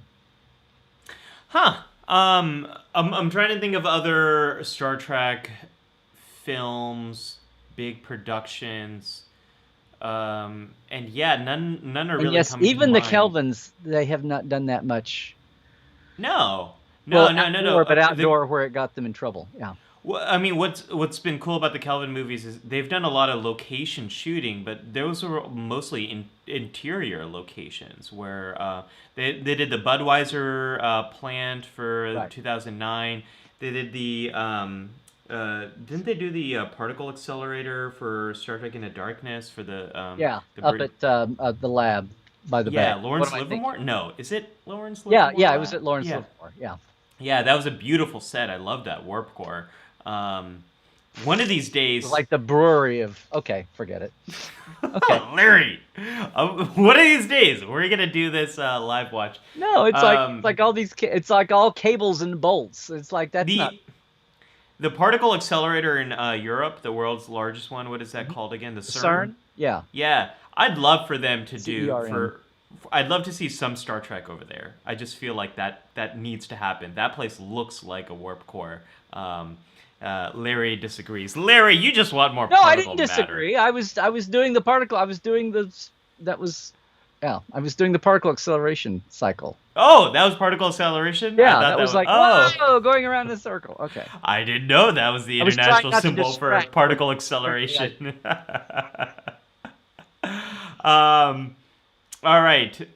Huh. I'm trying to think of other Star Trek films, big productions, and none are really coming even to the mind. Kelvins, they have not done that much. No. But outdoor where it got them in trouble. Yeah. Well, I mean, what's been cool about the Kelvin movies is they've done a lot of location shooting, but those were mostly interior locations where they did the Budweiser plant for 2009. They did the didn't they do the particle accelerator for Star Trek Into Darkness for the up at the lab by the bay. Yeah, Lawrence Livermore? No, is it Lawrence Livermore? Yeah, it was at Lawrence Livermore. Yeah. Yeah, that was a beautiful set. I love that warp core. One of these days, like the brewery of. Okay, forget it. Okay, Larry. One of these days, we're gonna do this live watch. No, it's like all these. It's like all cables and bolts. It's like that's not. The particle accelerator in Europe, the world's largest one. What is that called again? The CERN. Yeah. Yeah, I'd love for them to do CERN. I'd love to see some Star Trek over there. I just feel like that needs to happen. That place looks like a warp core. Larry disagrees. Larry, you just want more. No, I didn't disagree. Matter. I was doing the particle. I was doing the particle acceleration cycle. Oh, that was particle acceleration? Yeah, that was like whoa, going around in a circle. Okay. I didn't know that was the international symbol for particle acceleration. All right.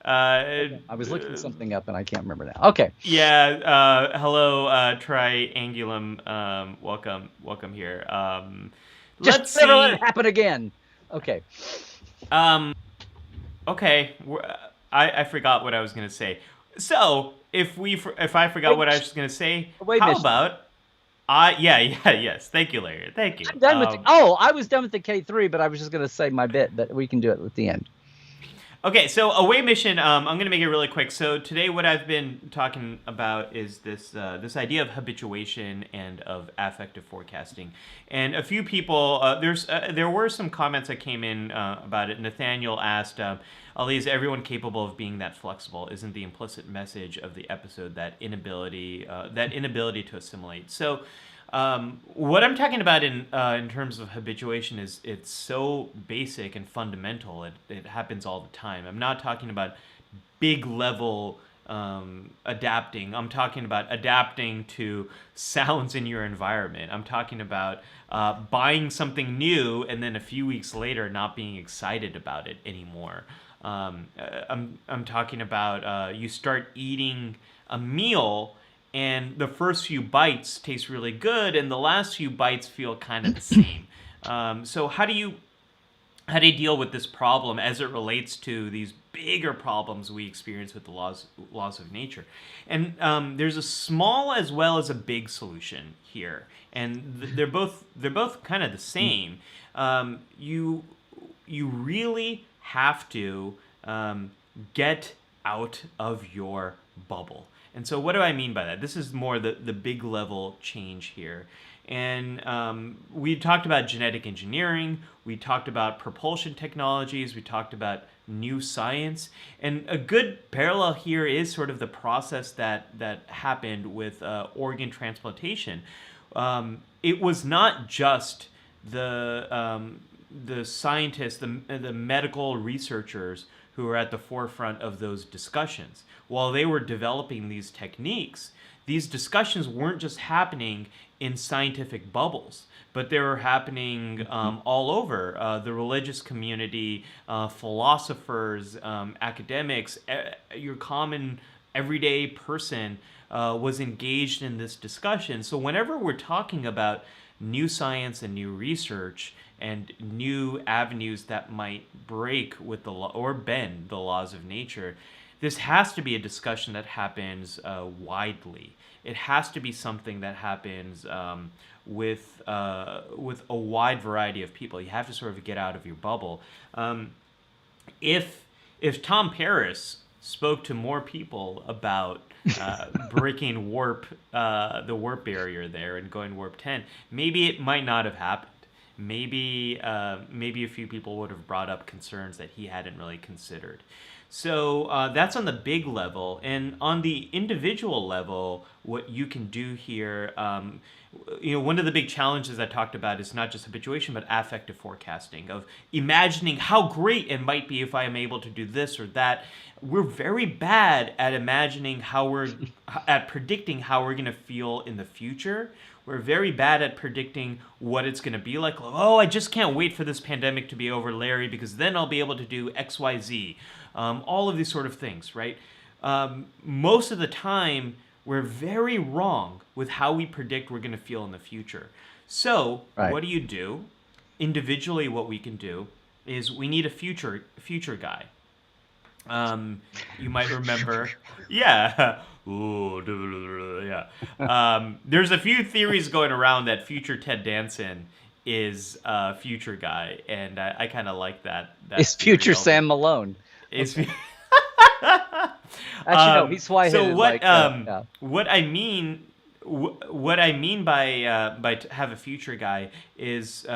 I was looking something up and I can't remember now. Okay. Yeah. Hello, Triangulum. Welcome here. Let's never let it happen again. Okay. Okay, I forgot what I was gonna say. So if I forgot what I was gonna say, Away how mission. about I yeah yeah yes. Thank you, Larry. Thank you. I'm done with. Oh, I was done with the K3, but I was just going to say my bit, but we can do it at the end. Okay, so away mission. I'm gonna make it really quick. So today, what I've been talking about is this idea of habituation and of affective forecasting. And a few people, there were some comments that came in about it. Nathaniel asked, "Ali, is everyone capable of being that flexible? Isn't the implicit message of the episode that inability to assimilate?" So. What I'm talking about in terms of habituation is it's so basic and fundamental. It happens all the time. I'm not talking about big level adapting. I'm talking about adapting to sounds in your environment. I'm talking about buying something new and then a few weeks later not being excited about it anymore. I'm talking about you start eating a meal and the first few bites taste really good, and the last few bites feel kind of the same. So how do you deal with this problem as it relates to these bigger problems we experience with the laws of nature? And there's a small as well as a big solution here, and they're both kind of the same. You really have to get out of your bubble. And so, what do I mean by that? This is more the big level change here. And we talked about genetic engineering, we talked about propulsion technologies, we talked about new science. And a good parallel here is sort of the process that happened with organ transplantation. It was not just the scientists, the medical researchers who were at the forefront of those discussions. While they were developing these techniques, these discussions weren't just happening in scientific bubbles, but they were happening all over the religious community, philosophers, academics, your common everyday person was engaged in this discussion. So whenever we're talking about new science and new research and new avenues that might break with the law or bend the laws of nature, this has to be a discussion that happens widely. It has to be something that happens with a wide variety of people. You have to sort of get out of your bubble. If Tom Paris spoke to more people about breaking the warp barrier there and going warp 10, maybe it might not have happened. Maybe a few people would have brought up concerns that he hadn't really considered. So that's on the big level. And on the individual level, what you can do here, one of the big challenges I talked about is not just habituation, but affective forecasting, of imagining how great it might be if I am able to do this or that. We're very bad at predicting how we're going to feel in the future. We're very bad at predicting what it's going to be like. Oh, I just can't wait for this pandemic to be over, Larry, because then I'll be able to do X, Y, Z. All of these sort of things, right? Most of the time, we're very wrong with how we predict we're going to feel in the future. So, Right. what do you do? Individually, what we can do is we need a future guy. You might remember, yeah. Ooh, yeah. There's a few theories going around that future Ted Danson is a future guy, and I kind of like that. It's future Sam Malone. Is Okay. Actually, no, he's white-headed. So what? Yeah. What I mean. What I mean by have a future guy is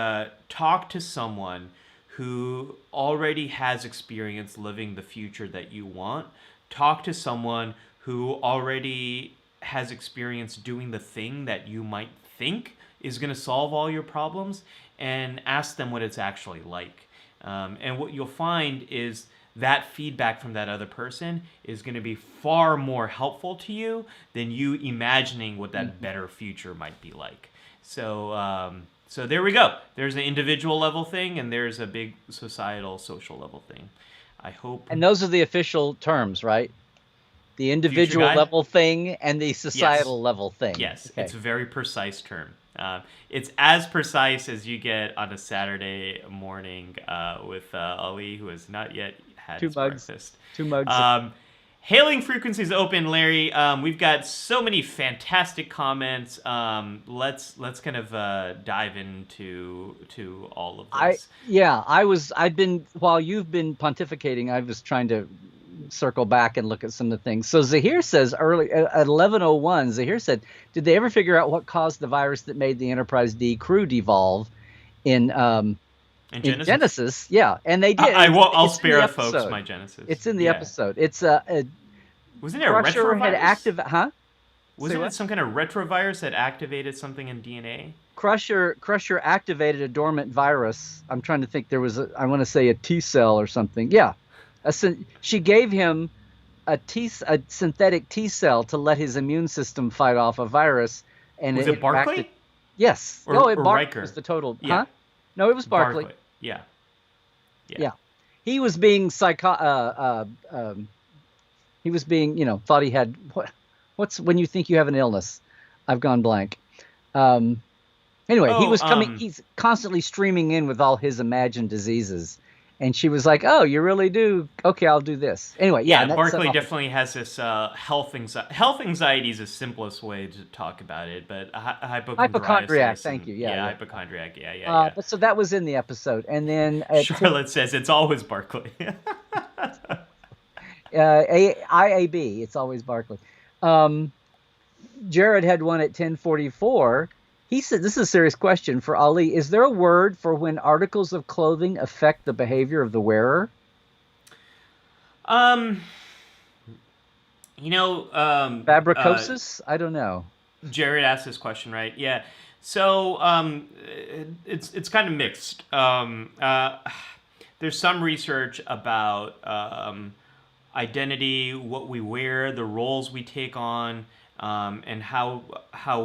talk to someone who already has experience living the future that you want. Talk to someone who already has experience doing the thing that you might think is going to solve all your problems, and ask them what it's actually like. And what you'll find is that feedback from that other person is going to be far more helpful to you than you imagining what that better future might be like. So there we go. There's an individual level thing, and there's a big societal, social level thing. I hope. And those are the official terms, right? The individual level thing and the societal level thing. Yes, okay. It's a very precise term. It's as precise as you get on a Saturday morning with Ali, who has not yet had 2 his mugs. breakfast. 2 mugs. Hailing frequencies open, Larry. We've got so many fantastic comments. Let's kind of dive into all of this. I've been, while you've been pontificating, I was trying to circle back and look at some of the things. So Zahir says early at 11:01, Zahir said, "Did they ever figure out what caused the virus that made the Enterprise D crew devolve in Genesis?" Yeah, and they did. I'll spare folks my Genesis. It's in the episode. It's wasn't it a Crusher had retrovirus? Wasn't it some kind of retrovirus that activated something in DNA? Crusher activated a dormant virus. I'm trying to think. There was I want to say a T cell or something. Yeah, she gave him a synthetic T cell to let his immune system fight off a virus. And was it Barclay? Yes. Or Barclay Riker? was the total. Yeah. Huh? No, it was Barclay. Yeah. He was being he was being, thought he had what's when you think you have an illness? I've gone blank. Anyway, he was coming. He's constantly streaming in with all his imagined diseases, and she was like, "Oh, you really do? Okay, I'll do this." Anyway, Barclay definitely has this health anxiety. Health anxiety is the simplest way to talk about it, but hypochondriac. Thank you. Hypochondriac. Yeah. So that was in the episode, and then Charlotte says it's always Barclay. IAB. It's always Barclay. Jared had one at 10:44. He said, "This is a serious question for Ali. Is there a word for when articles of clothing affect the behavior of the wearer?" Fabricosis? I don't know. Jared asked this question, right? Yeah. So it's kind of mixed. There's some research about identity, what we wear, the roles we take on, and how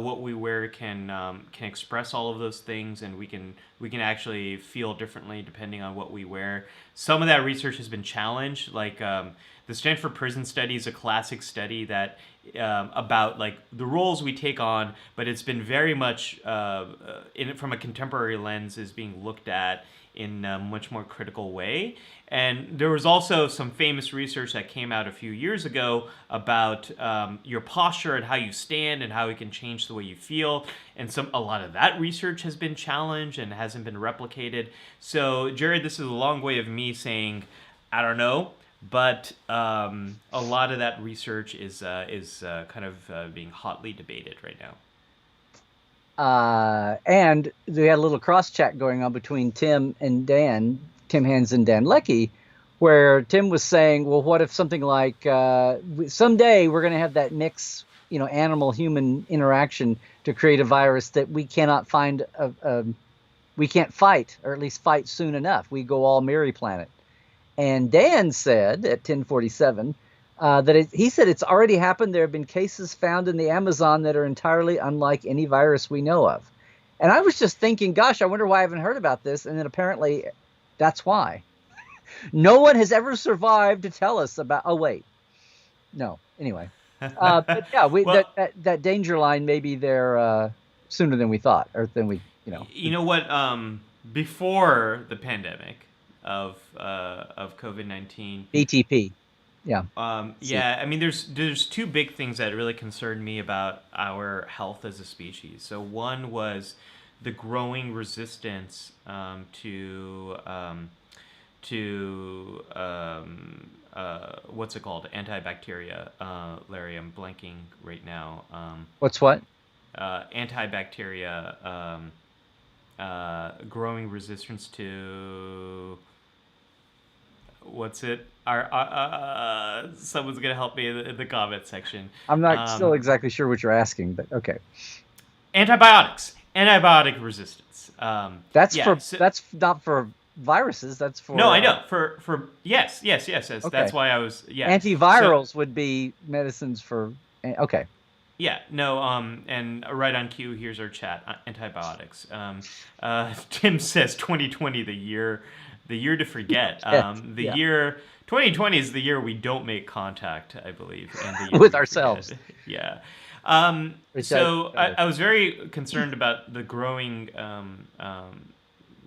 what we wear can express all of those things, and we can actually feel differently depending on what we wear. Some of that research has been challenged, like the Stanford Prison Study is a classic study that about like the roles we take on, but it's been very much from a contemporary lens is being looked at in a much more critical way. And there was also some famous research that came out a few years ago about your posture and how you stand and how it can change the way you feel. And a lot of that research has been challenged and hasn't been replicated. So, Jared, this is a long way of me saying, I don't know, but a lot of that research is kind of being hotly debated right now. And they had a little cross chat going on between Tim Hans and Dan Leckie, where Tim was saying, well, what if something like someday we're going to have that mix, animal-human interaction to create a virus that we cannot find, we can't fight, or at least fight soon enough. We go all Mary Planet. And Dan said at 10:47 he said it's already happened. There have been cases found in the Amazon that are entirely unlike any virus we know of. And I was just thinking, gosh, I wonder why I haven't heard about this. And then apparently that's why. No one has ever survived to tell us about. Oh, wait. No. Anyway. But yeah, that danger line may be there sooner than we thought, or than we, You know what? Before the pandemic of COVID-19. BTP. Yeah. I mean, there's two big things that really concerned me about our health as a species. So one was the growing resistance to what's it called? Antibacteria. Larry, I'm blanking right now. What's what? Antibacteria. Growing resistance to. What's it? Someone's gonna help me in the comment section. I'm not still exactly sure what you're asking, but okay. Antibiotic resistance. That's not for viruses. That's for no, I know for yes. Okay. That's why I was Antivirals would be medicines for okay. Yeah, no, and right on cue. Here's our chat. Antibiotics. Tim says 2020, the year to forget. Year 2020 is the year we don't make contact, I believe, and the year with ourselves. Yeah. So I was very concerned about the growing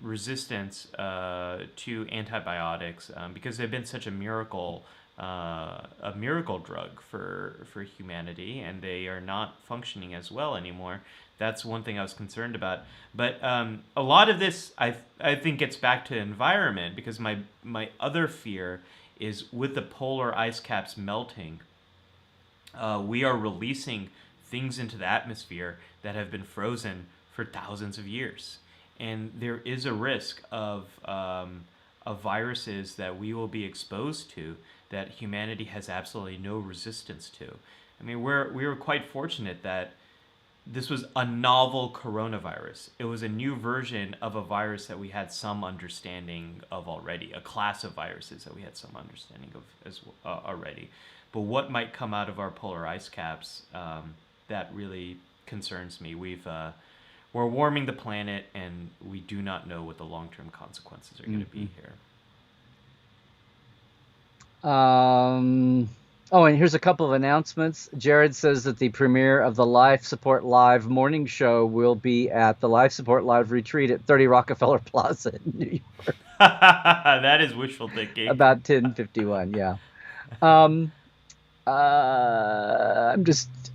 resistance to antibiotics because they've been such a miracle drug for humanity, and they are not functioning as well anymore. That's one thing I was concerned about. But a lot of this, I think, gets back to environment, because my other fear is with the polar ice caps melting, we are releasing things into the atmosphere that have been frozen for thousands of years. And there is a risk of viruses that we will be exposed to that humanity has absolutely no resistance to. I mean, we were quite fortunate that this was a novel coronavirus. It was a new version of a virus that we had some understanding of already, a class of viruses that we had some understanding of already. But what might come out of our polar ice caps, that really concerns me. We're warming the planet, and we do not know what the long-term consequences are going to be here. Oh, and here's a couple of announcements. Jared says that the premiere of the Life Support Live morning show will be at the Life Support Live retreat at 30 Rockefeller Plaza in New York. That is wishful thinking. About 10:51, yeah.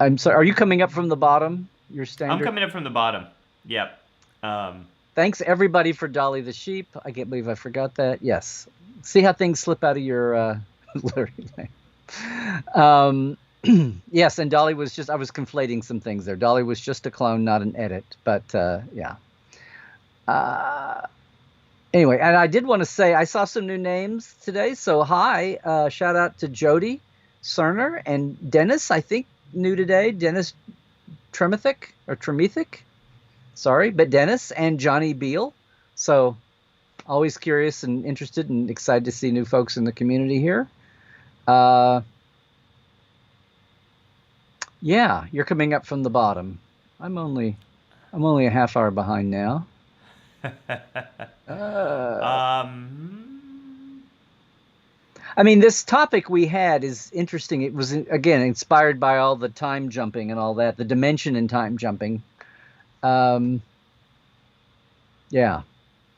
I'm sorry. Are you coming up from the bottom? Your standard? I'm coming up from the bottom. Yep. Thanks everybody for Dolly the sheep. I can't believe I forgot that. Yes. See how things slip out of your Larry. Yes, and Dolly was I was conflating some things there. Dolly was just a clone, not an edit. But yeah. Anyway, and I did want to say I saw some new names today. So hi, shout out to Jody Cerner and Dennis, I think new today. Dennis Tremethick. Sorry, but Dennis and Johnny Beal. So always curious and interested and excited to see new folks in the community here. Yeah, you're coming up from the bottom. I'm only a half hour behind now. I mean, this topic we had is interesting. It was, again, inspired by all the time jumping and all that, the dimension in time jumping. Yeah.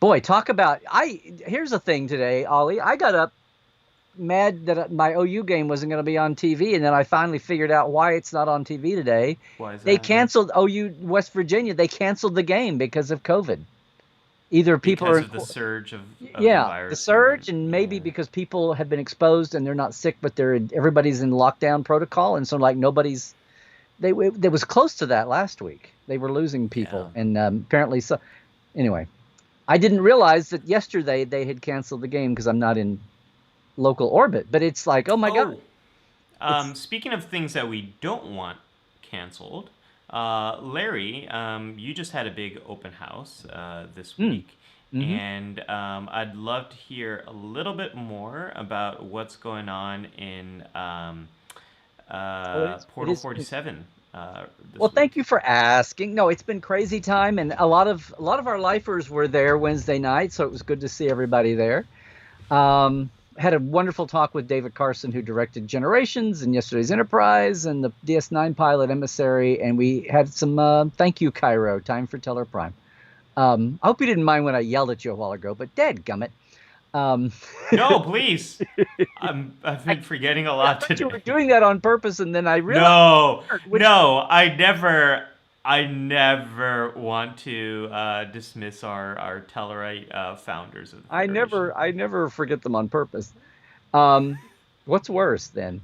Boy, talk about... Here's the thing today, Ollie. I got up mad that my OU game wasn't going to be on TV, and then I finally figured out why it's not on TV today. Why is that? They canceled OU West Virginia. They canceled the game because of COVID. Either people because of the surge of the virus. The surge, and maybe because people have been exposed and they're not sick, but everybody's in lockdown protocol, and so like nobody's. They was close to that last week. They were losing people, and apparently so. Anyway, I didn't realize that yesterday they had canceled the game because I'm not in local orbit. But it's like, oh my god. Speaking of things that we don't want canceled. Larry, you just had a big open house this week, and I'd love to hear a little bit more about what's going on in Portal 47. Well, thank you for asking. No, it's been crazy time, and a lot of our lifers were there Wednesday night, so it was good to see everybody there. Had a wonderful talk with David Carson, who directed Generations and yesterday's Enterprise and the DS9 pilot Emissary, and we had some thank you, Cairo, time for Teller Prime. I hope you didn't mind when I yelled at you a while ago, but dadgummit. No, please. I've been forgetting a lot today. You were doing that on purpose, and then I realized... No, I never want to dismiss our Tellerite founders. Of the Federation. I never forget them on purpose. What's worse then?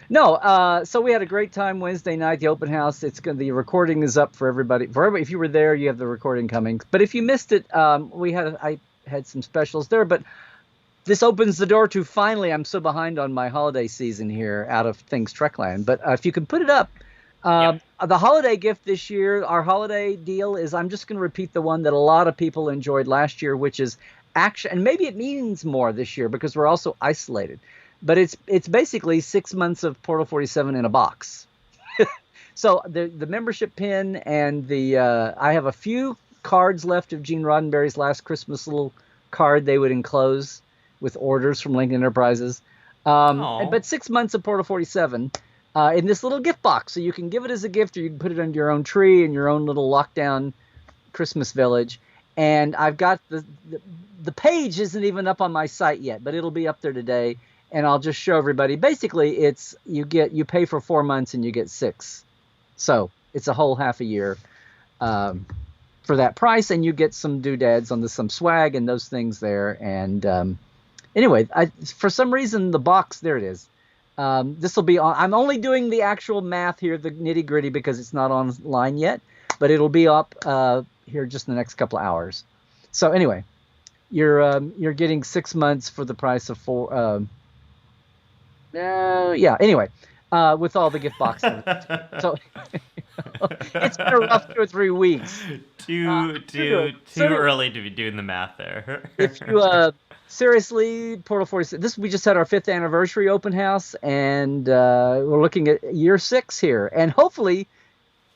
No. So we had a great time Wednesday night. The open house. The recording is up for everybody. If you were there, you have the recording coming. But if you missed it, I had some specials there. But this opens the door to finally. I'm so behind on my holiday season here, out of things Trekland. But if you can put it up. The holiday gift this year, our holiday deal is, I'm just going to repeat the one that a lot of people enjoyed last year, which is action. And maybe it means more this year because we're also isolated. But it's basically 6 months of Portal 47 in a box. So the membership pin and I have a few cards left of Gene Roddenberry's last Christmas little card they would enclose with orders from Lincoln Enterprises. But 6 months of Portal 47. In this little gift box. So you can give it as a gift, or you can put it under your own tree in your own little lockdown Christmas village. and I've got the page isn't even up on my site yet, but it'll be up there today, and I'll just show everybody. Basically, it's you pay for 4 months and you get 6, so it's a whole half a year for that price, and you get some doodads on some swag and those things there. And anyway, for some reason the box, there it is. This will be on. I'm only doing the actual math here, the nitty gritty, because it's not online yet, but it'll be up here just in the next couple of hours. So anyway, you're getting 6 months for the price of 4. Yeah. Anyway, with all the gift boxes. So it's been a rough 2 or 3 weeks. Too early to be doing the math there. If you seriously, Portal 46. We just had our 5th anniversary open house, and we're looking at year 6 here. And hopefully,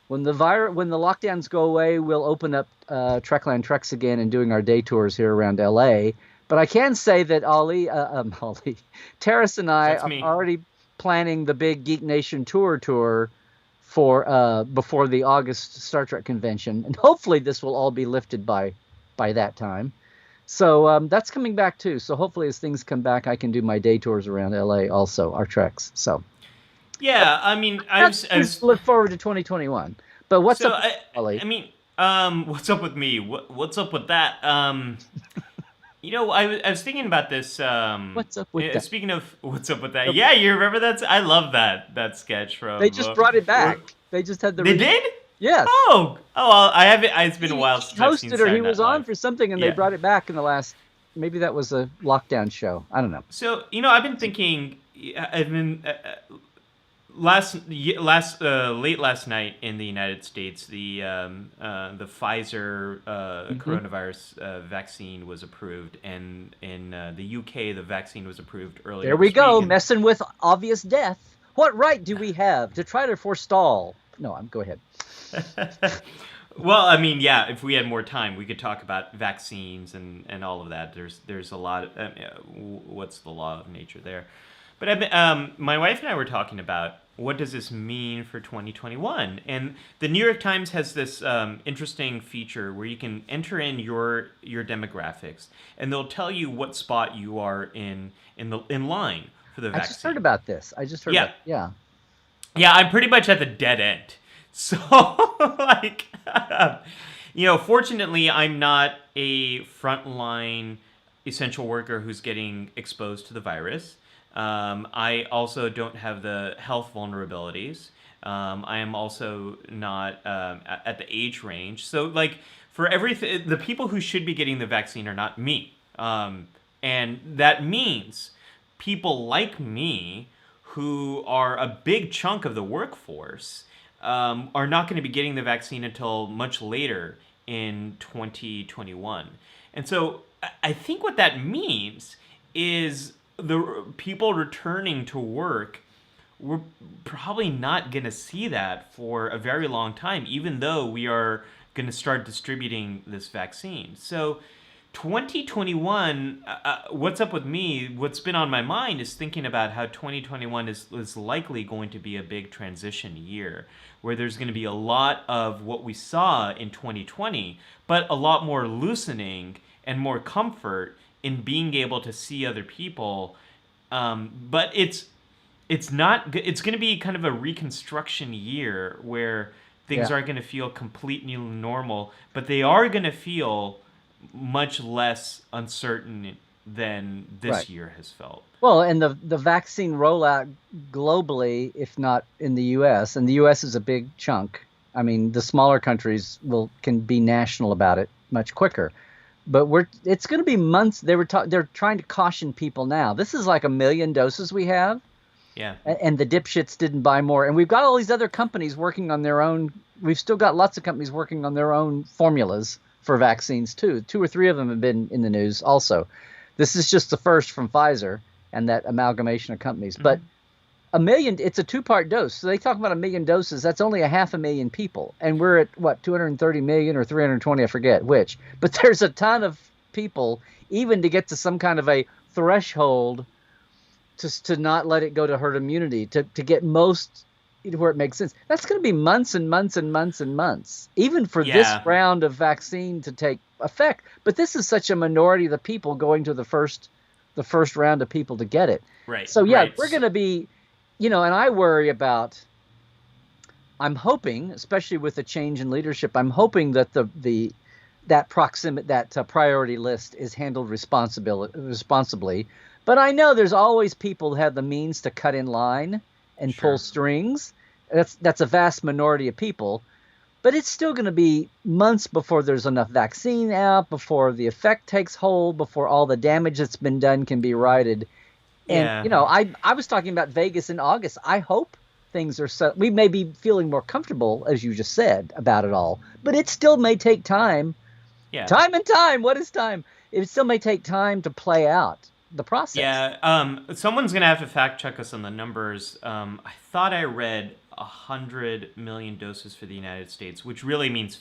when the lockdowns go away, we'll open up Trekland Treks again and doing our day tours here around LA. But I can say that Ollie, Terrace and I are already planning the big Geek Nation tour for before the August Star Trek convention, and hopefully this will all be lifted by that time. So that's coming back too. So hopefully, as things come back, I can do my day tours around LA also, our treks. So yeah, I mean, I look forward to 2021. But what's up, Ollie? I mean, what's up with me? What's up with that? You know, I was thinking about this. What's up with that? Speaking of what's up with that, yeah, you remember that? I love that sketch from. They just brought it back. They just had the. They did? Yes. Oh, I haven't. It's been a while since I've seen. He was on for something, and they brought it back in the last. Maybe that was a lockdown show. I don't know. So I've been thinking. I've been late last night in the United States, the Pfizer coronavirus vaccine was approved, and in the UK the vaccine was approved earlier. There we go, messing with obvious death. What right do we have to try to forestall? No, go ahead. Well, I mean, yeah, if we had more time, we could talk about vaccines and all of that. There's a lot. What's the law of nature there? But my wife and I were talking about what does this mean for 2021? And the New York Times has this interesting feature where you can enter in your demographics, and they'll tell you what spot you are in line for the vaccine. I just heard about this. Yeah. Yeah, I'm pretty much at the dead end. So, fortunately, I'm not a frontline essential worker who's getting exposed to the virus. I also don't have the health vulnerabilities. I am also not at the age range. So, for everything, the people who should be getting the vaccine are not me. And that means people like me, who are a big chunk of the workforce, are not going to be getting the vaccine until much later in 2021. And so I think what that means is the people returning to work, we're probably not going to see that for a very long time, even though we are going to start distributing this vaccine. So 2021, what's up with me, what's been on my mind is thinking about how 2021 is likely going to be a big transition year, where there's going to be a lot of what we saw in 2020, but a lot more loosening and more comfort in being able to see other people. But it's going to be kind of a reconstruction year where things aren't going to feel completely normal, but they are going to feel much less uncertain than this year has felt. Well, and the vaccine rollout globally, if not in the U.S., and the U.S. is a big chunk. I mean, the smaller countries can be national about it much quicker. But it's going to be months. They're trying to caution people now. This is like 1 million doses we have. Yeah. And the dipshits didn't buy more. And we've got all these other companies working on their own. We've still got lots of companies working on their own formulas for vaccines too. 2 or 3 of them have been in the news also. This is just the first from Pfizer and that amalgamation of companies. Mm-hmm. But 1 million, it's a 2-part dose. So they talk about 1 million doses. That's only 500,000 people. And we're at, 230 million or 320, I forget which. But there's a ton of people, even to get to some kind of a threshold to not let it go to herd immunity, to get most where it makes sense. That's going to be months and months and months and months, even for this Yeah. round of vaccine to take effect. But this is such a minority of the people going to the first round of people to get it. Right. So yeah, Right. we're going to be, and I worry about. I'm hoping, especially with the change in leadership, I'm hoping that that priority list is handled responsibly. But I know there's always people who have the means to cut in line and pull Sure. strings. That's a vast minority of people, but it's still going to be months before there's enough vaccine out, before the effect takes hold, before all the damage that's been done can be righted. And Yeah. I was talking about Vegas in August. I hope things are so. We may be feeling more comfortable, as you just said, about it all, but it still may take time. Yeah. Time and time. What is time? It still may take time to play out the process. Yeah. Someone's gonna have to fact check us on the numbers. I thought I read 100 million doses for the United States, which really means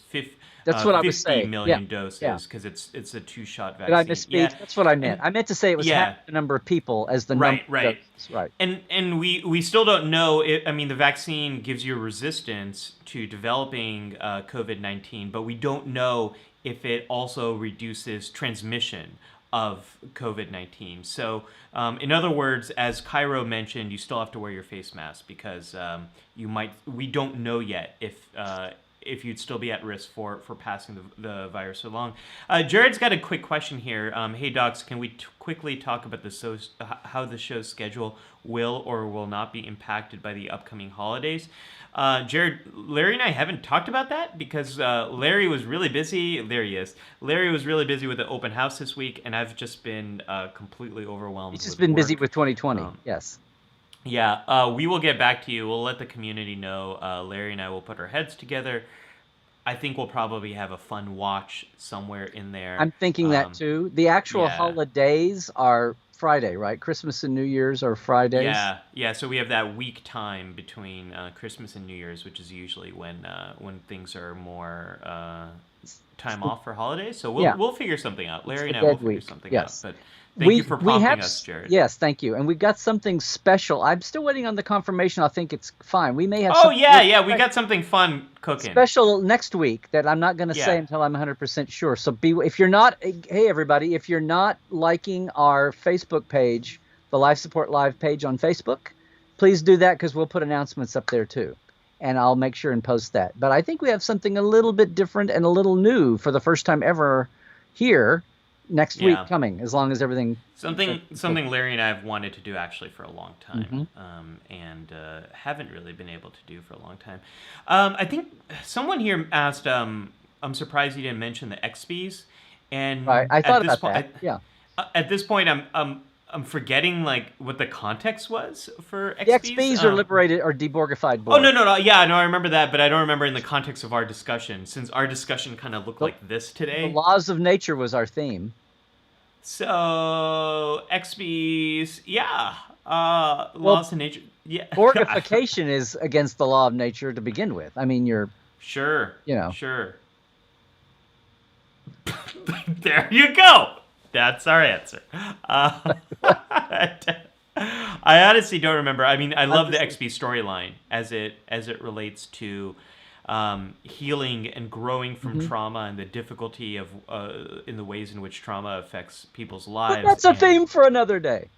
That's what I was 50 saying. million Yeah. doses, because it's a 2-shot vaccine. Did I misspeak? Yeah. That's what I meant. I meant to say it was yeah. half the number of people as the number. Right. Right. And we still don't know. I mean, the vaccine gives you a resistance to developing COVID-19, but we don't know if it also reduces transmission of COVID-19. So, in other words, as Cairo mentioned, you still have to wear your face mask because we don't know yet if you'd still be at risk for passing the virus along. Jared's got a quick question here. Hey, docs, can we quickly talk about how the show's schedule will or will not be impacted by the upcoming holidays? Jared, Larry and I haven't talked about that because Larry was really busy. There he is. Larry was really busy with the open house this week, and I've just been completely overwhelmed. He's just been work. busy with 2020. Yes. Yeah, we will get back to you. We'll let the community know. Larry and I will put our heads together. I think we'll probably have a fun watch somewhere in there. I'm thinking that too. The actual holidays are Friday, right? Christmas and New Year's are Fridays. Yeah. So we have that week time between Christmas and New Year's, which is usually when things are more time off for holidays. So we'll figure something out. Larry and I will figure something out. But thank you for prompting us, Jared. Yes, thank you. And we've got something special. I'm still waiting on the confirmation. I think it's fine. We may have. Oh yeah. We got something fun cooking. Special next week that I'm not going to say until I'm 100% sure. So if you're not, hey everybody, if you're not liking our Facebook page, the Life Support Live page on Facebook, please do that because we'll put announcements up there too. And I'll make sure and post that. But I think we have something a little bit different and a little new for the first time ever here next week coming, as long as everything. Something Larry and I have wanted to do actually for a long time, and haven't really been able to do for a long time. I think someone here asked, I'm surprised you didn't mention the XPs, and right. I thought about that. At this point, I'm forgetting like what the context was for XPs. The XPs are liberated or deborgified Borg. Oh no, yeah, no, I remember that, but I don't remember in the context of our discussion, since our discussion kind of looked like this today. The laws of nature was our theme. So XPs, laws of nature, yeah. Borgification is against the law of nature to begin with. I mean, you're sure. Sure. There you go. That's our answer. I honestly don't remember. I mean, I love the XP storyline as it relates to healing and growing from trauma and the difficulty of in the ways in which trauma affects people's lives. But that's a theme for another day.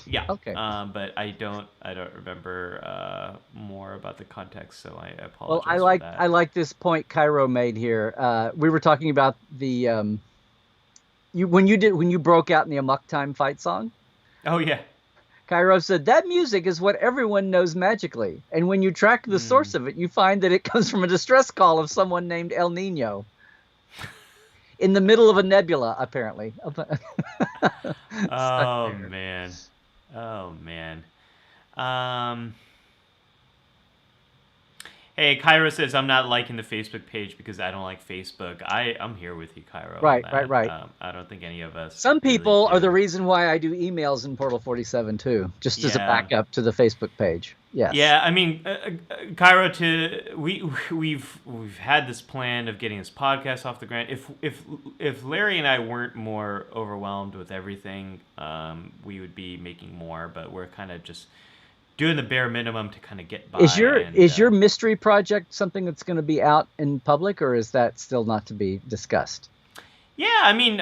Yeah. Okay. But I don't remember more about the context, so I apologize. Well, for that. I like this point Cairo made here. We were talking about the when you broke out in the Amok Time fight song. Oh yeah. Cairo said that music is what everyone knows magically, and when you track the source of it, you find that it comes from a distress call of someone named El Nino in the middle of a nebula, apparently. Oh man. Hey, Cairo says, I'm not liking the Facebook page because I don't like Facebook. I'm here with you, Cairo. Right. I don't think any of us. Some people really are the reason why I do emails in Portal 47 too, just as a backup to the Facebook page. Yes. Yeah, I mean, Cairo, we've had this plan of getting this podcast off the ground. If Larry and I weren't more overwhelmed with everything, we would be making more. But we're kind of just doing the bare minimum to kind of get by. Is your mystery project something that's going to be out in public, or is that still not to be discussed? Yeah, I mean,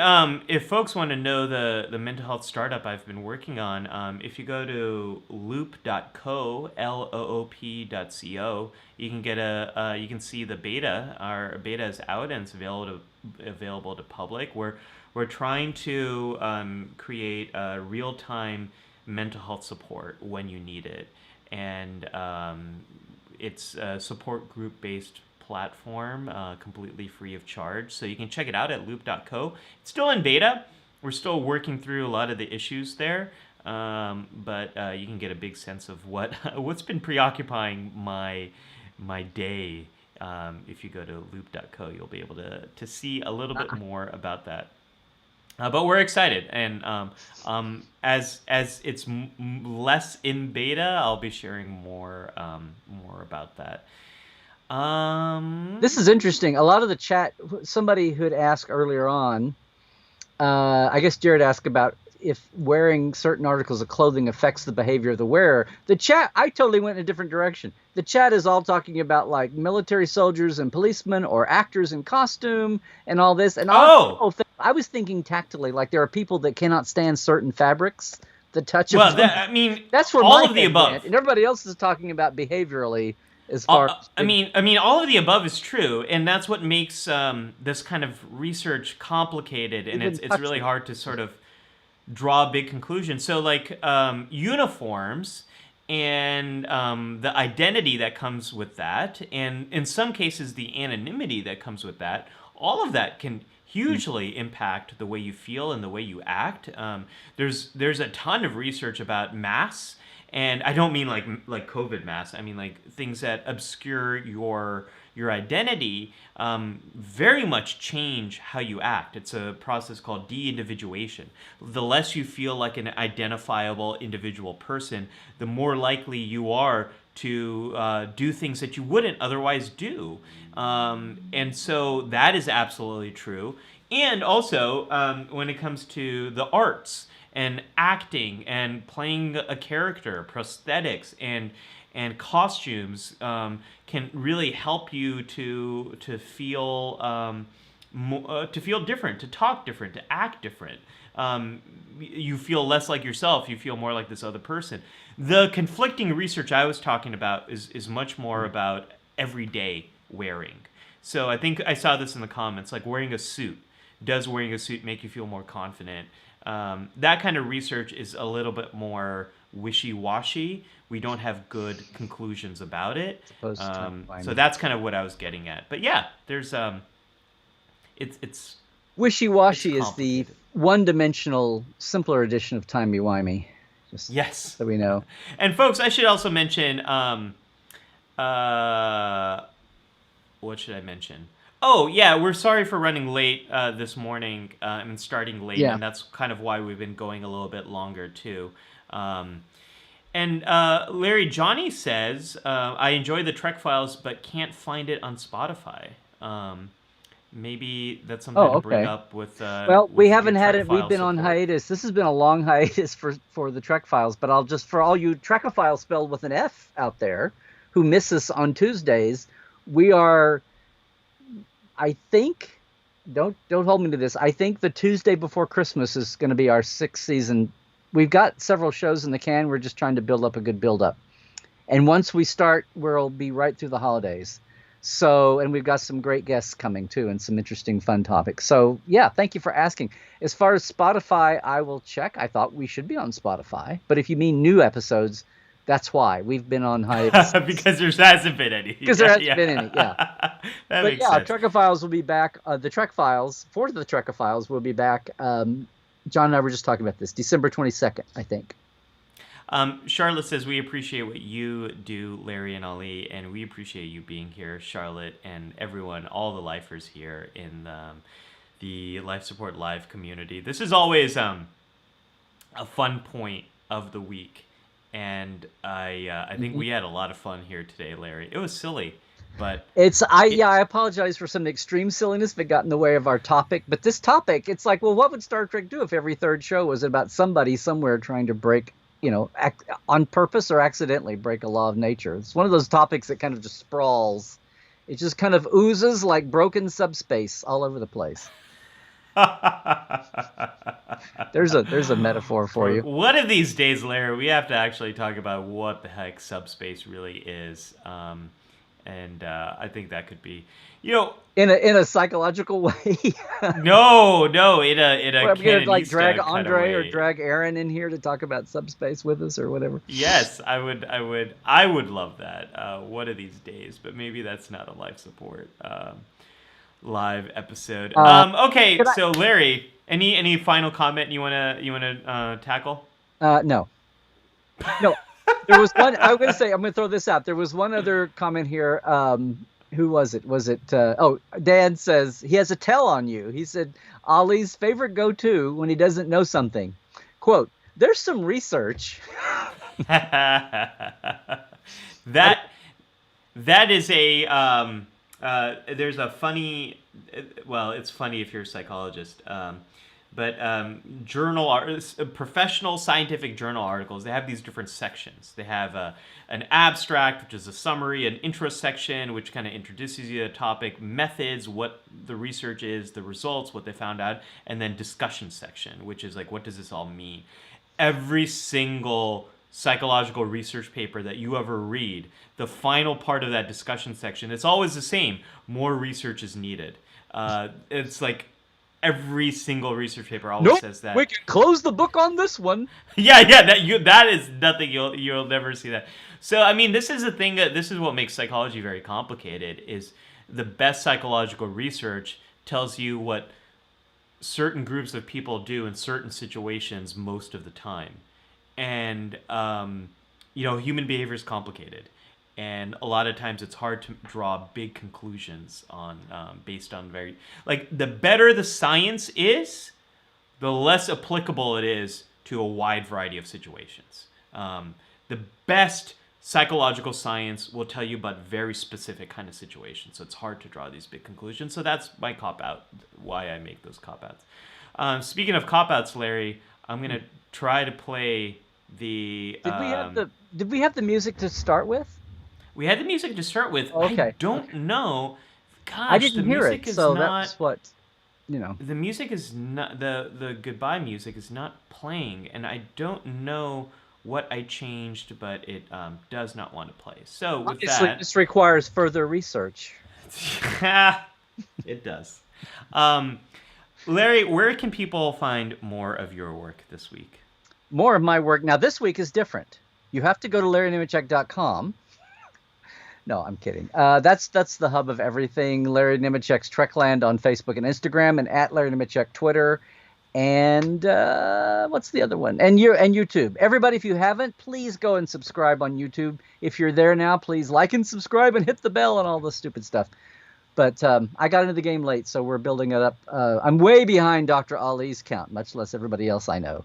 if folks want to know the mental health startup I've been working on, if you go to loop.co, loop.co, you can get you can see the beta. Our beta is out and it's available to public. We're trying to create real time mental health support when you need it, and it's a support group based platform, completely free of charge. So you can check it out at loop.co. It's still in beta. We're still working through a lot of the issues there, but you can get a big sense of what's been preoccupying my day. If you go to loop.co, you'll be able to see a little bit more about that. But we're excited, and as it's less in beta, I'll be sharing more about that. This is interesting. A lot of the chat, somebody who had asked earlier on, I guess Jared asked about if wearing certain articles of clothing affects the behavior of the wearer. The chat, I totally went in a different direction. The chat is all talking about like military soldiers and policemen or actors in costume and all this. And I was thinking tactically, like there are people that cannot stand certain fabrics. The touch of that's where all of the above went. And everybody else is talking about behaviorally. As far I mean, all of the above is true, and that's what makes this kind of research complicated, and it's really hard to sort of draw big conclusions. So, like uniforms and the identity that comes with that, and in some cases the anonymity that comes with that, all of that can hugely impact the way you feel and the way you act. There's a ton of research about masks. And I don't mean like COVID masks. I mean like things that obscure your identity very much change how you act. It's a process called de-individuation. The less you feel like an identifiable individual person, the more likely you are to do things that you wouldn't otherwise do. And so that is absolutely true. And also when it comes to the arts, and acting and playing a character, prosthetics and costumes can really help you to feel different, to talk different, to act different. You feel less like yourself. You feel more like this other person. The conflicting research I was talking about is much more about everyday wearing. So I think I saw this in the comments, like wearing a suit. Does wearing a suit make you feel more confident? That kind of research is a little bit more wishy-washy. We don't have good conclusions about it. So that's kind of what I was getting at. But yeah, there's it's wishy-washy is the one-dimensional, simpler edition of timey-wimey. Yes, so we know. And folks, I should also mention what should I mention? Oh, yeah, we're sorry for running late this morning and starting late, and that's kind of why we've been going a little bit longer, too. And Larry, Johnny says, I enjoy the Trek Files, but can't find it on Spotify. Maybe that's something to bring up with we haven't had it. We've been on hiatus. This has been a long hiatus for the Trek Files, but I'll just, for all you Trekophiles spelled with an F out there who miss us on Tuesdays, we are... I think, don't hold me to this, I think the Tuesday before Christmas is going to be our 6th season. We've got several shows in the can. We're just trying to build up a good build-up. And once we start, we'll be right through the holidays. So, and we've got some great guests coming, too, and some interesting, fun topics. So, yeah, thank you for asking. As far as Spotify, I will check. I thought we should be on Spotify. But if you mean new episodes, that's why we've been on hiatus. Because there hasn't been any. Because there hasn't been any, yeah. That makes sense. Trekophiles will be back. The Trekophiles, for the Trekophiles, will be back. John and I were just talking about this. December 22nd, I think. Charlotte says, we appreciate what you do, Larry and Ali, and we appreciate you being here, Charlotte, and everyone, all the lifers here in the Life Support Live community. This is always a fun point of the week. And I think we had a lot of fun here today, Larry. It was silly, but I apologize for some extreme silliness that got in the way of our topic. But this topic, it's like, well, what would Star Trek do if every third show was about somebody somewhere trying to break on purpose or accidentally break a law of nature. It's one of those topics that kind of just sprawls. It just kind of oozes like broken subspace all over the place. There's a metaphor for you. One of these days, Larry, we have to actually talk about what the heck subspace really is, and I think that could be, in a psychological way. no, in a I'm gonna like drag Canonista Andre kind of or way. drag Aaron in here to talk about subspace with us or whatever. Yes, I would love that one of these days, but maybe that's not a life support live episode. Okay, so Larry, any final comment you wanna tackle? No. There was one. I'm gonna throw this out. There was one other comment here. Who was it? Was it? Dan says he has a tell on you. He said Ollie's favorite go-to when he doesn't know something. Quote: "There's some research." that is a there's a funny. Well, it's funny if you're a psychologist. But professional scientific journal articles, they have these different sections. They have an abstract, which is a summary, an intro section, which kind of introduces you to the topic, methods, what the research is, the results, what they found out, and then discussion section, which is like, what does this all mean? Every single psychological research paper that you ever read, the final part of that discussion section, it's always the same. More research is needed. It's like, every single research paper always says that. We can close the book on this one. Yeah, that is nothing. You'll never see that. So I mean, this is the thing that this is what makes psychology very complicated. Is the best psychological research tells you what certain groups of people do in certain situations most of the time, and human behavior is complicated. And a lot of times it's hard to draw big conclusions on based on the better the science is, the less applicable it is to a wide variety of situations. The best psychological science will tell you about very specific kind of situations, so it's hard to draw these big conclusions. So that's my cop-out, why I make those cop-outs. Speaking of cop-outs, Larry, I'm going to try to play the... Did we have the music to start with? We had the music to start with. Okay. I don't know. Gosh, I didn't hear it, so not, that's what, The music is not the goodbye music is not playing, and I don't know what I changed, but it does not want to play. So with obviously, that, this requires further research. It does. Larry, where can people find more of your work this week? More of my work now. This week is different. You have to go to LarryNemecek.com. No, I'm kidding. That's the hub of everything. Larry Nemecek's Trekland on Facebook and Instagram, and at Larry Nemecek Twitter, and what's the other one? And YouTube. Everybody, if you haven't, please go and subscribe on YouTube. If you're there now, please like and subscribe and hit the bell and all the stupid stuff. But I got into the game late, so we're building it up. I'm way behind Dr. Ali's count, much less everybody else I know.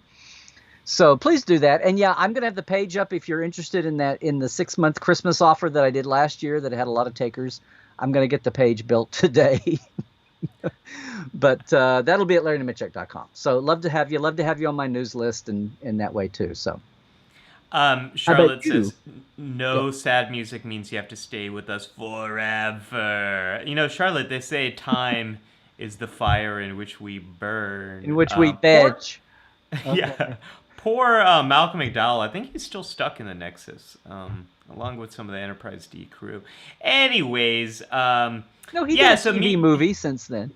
So please do that. And yeah, I'm going to have the page up if you're interested in that, in the 6-month Christmas offer that I did last year that had a lot of takers. I'm going to get the page built today. But that'll be at LarryNemecek.com. So love to have you on my news list and in that way too. So Charlotte says no sad music means you have to stay with us forever. Charlotte, they say time is the fire in which we burn. In which we veg. Yeah. Poor Malcolm McDowell. I think he's still stuck in the Nexus, along with some of the Enterprise D crew. Anyways, no, he did a TV movie since then.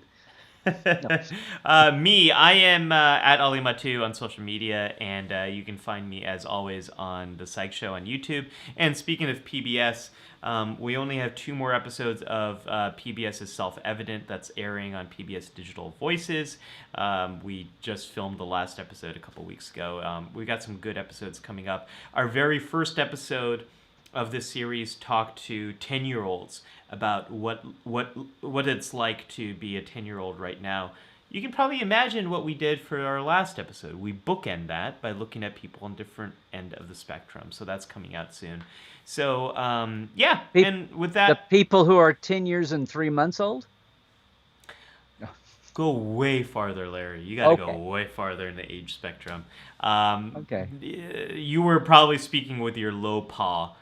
No. Me, I am at Ali Mattu on social media, and you can find me as always on the Psych Show on YouTube. And speaking of PBS, we only have 2 more episodes of PBS's Self-Evident that's airing on PBS Digital Voices. We just filmed the last episode a couple weeks ago. We got some good episodes coming up. Our very first episode of this series talked to 10-year-olds about what it's like to be a 10-year-old right now. You can probably imagine what we did for our last episode. We bookend that by looking at people on different end of the spectrum. So that's coming out soon. So, yeah, and with that... The people who are 10 years and 3 months old? Go way farther, Larry. You got to go Okay. way farther in the age spectrum. Okay. You were probably speaking with your low paw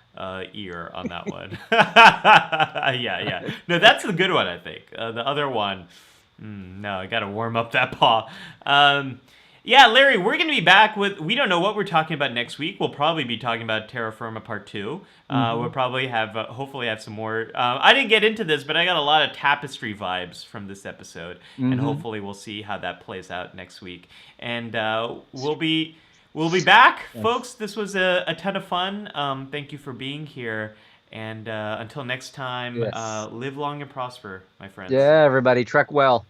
ear on that one. Yeah, yeah. No, that's the good one, I think. The other one, no, I got to warm up that paw. Yeah, Larry, we're going to be back with. We don't know what we're talking about next week. We'll probably be talking about Terra Firma Part 2. We'll probably have, hopefully, have some more. I didn't get into this, but I got a lot of tapestry vibes from this episode. And hopefully, we'll see how that plays out next week. And we'll be back, folks. This was a ton of fun. Thank you for being here. And until next time, Yes. live long and prosper, my friends. Yeah, everybody, trek well.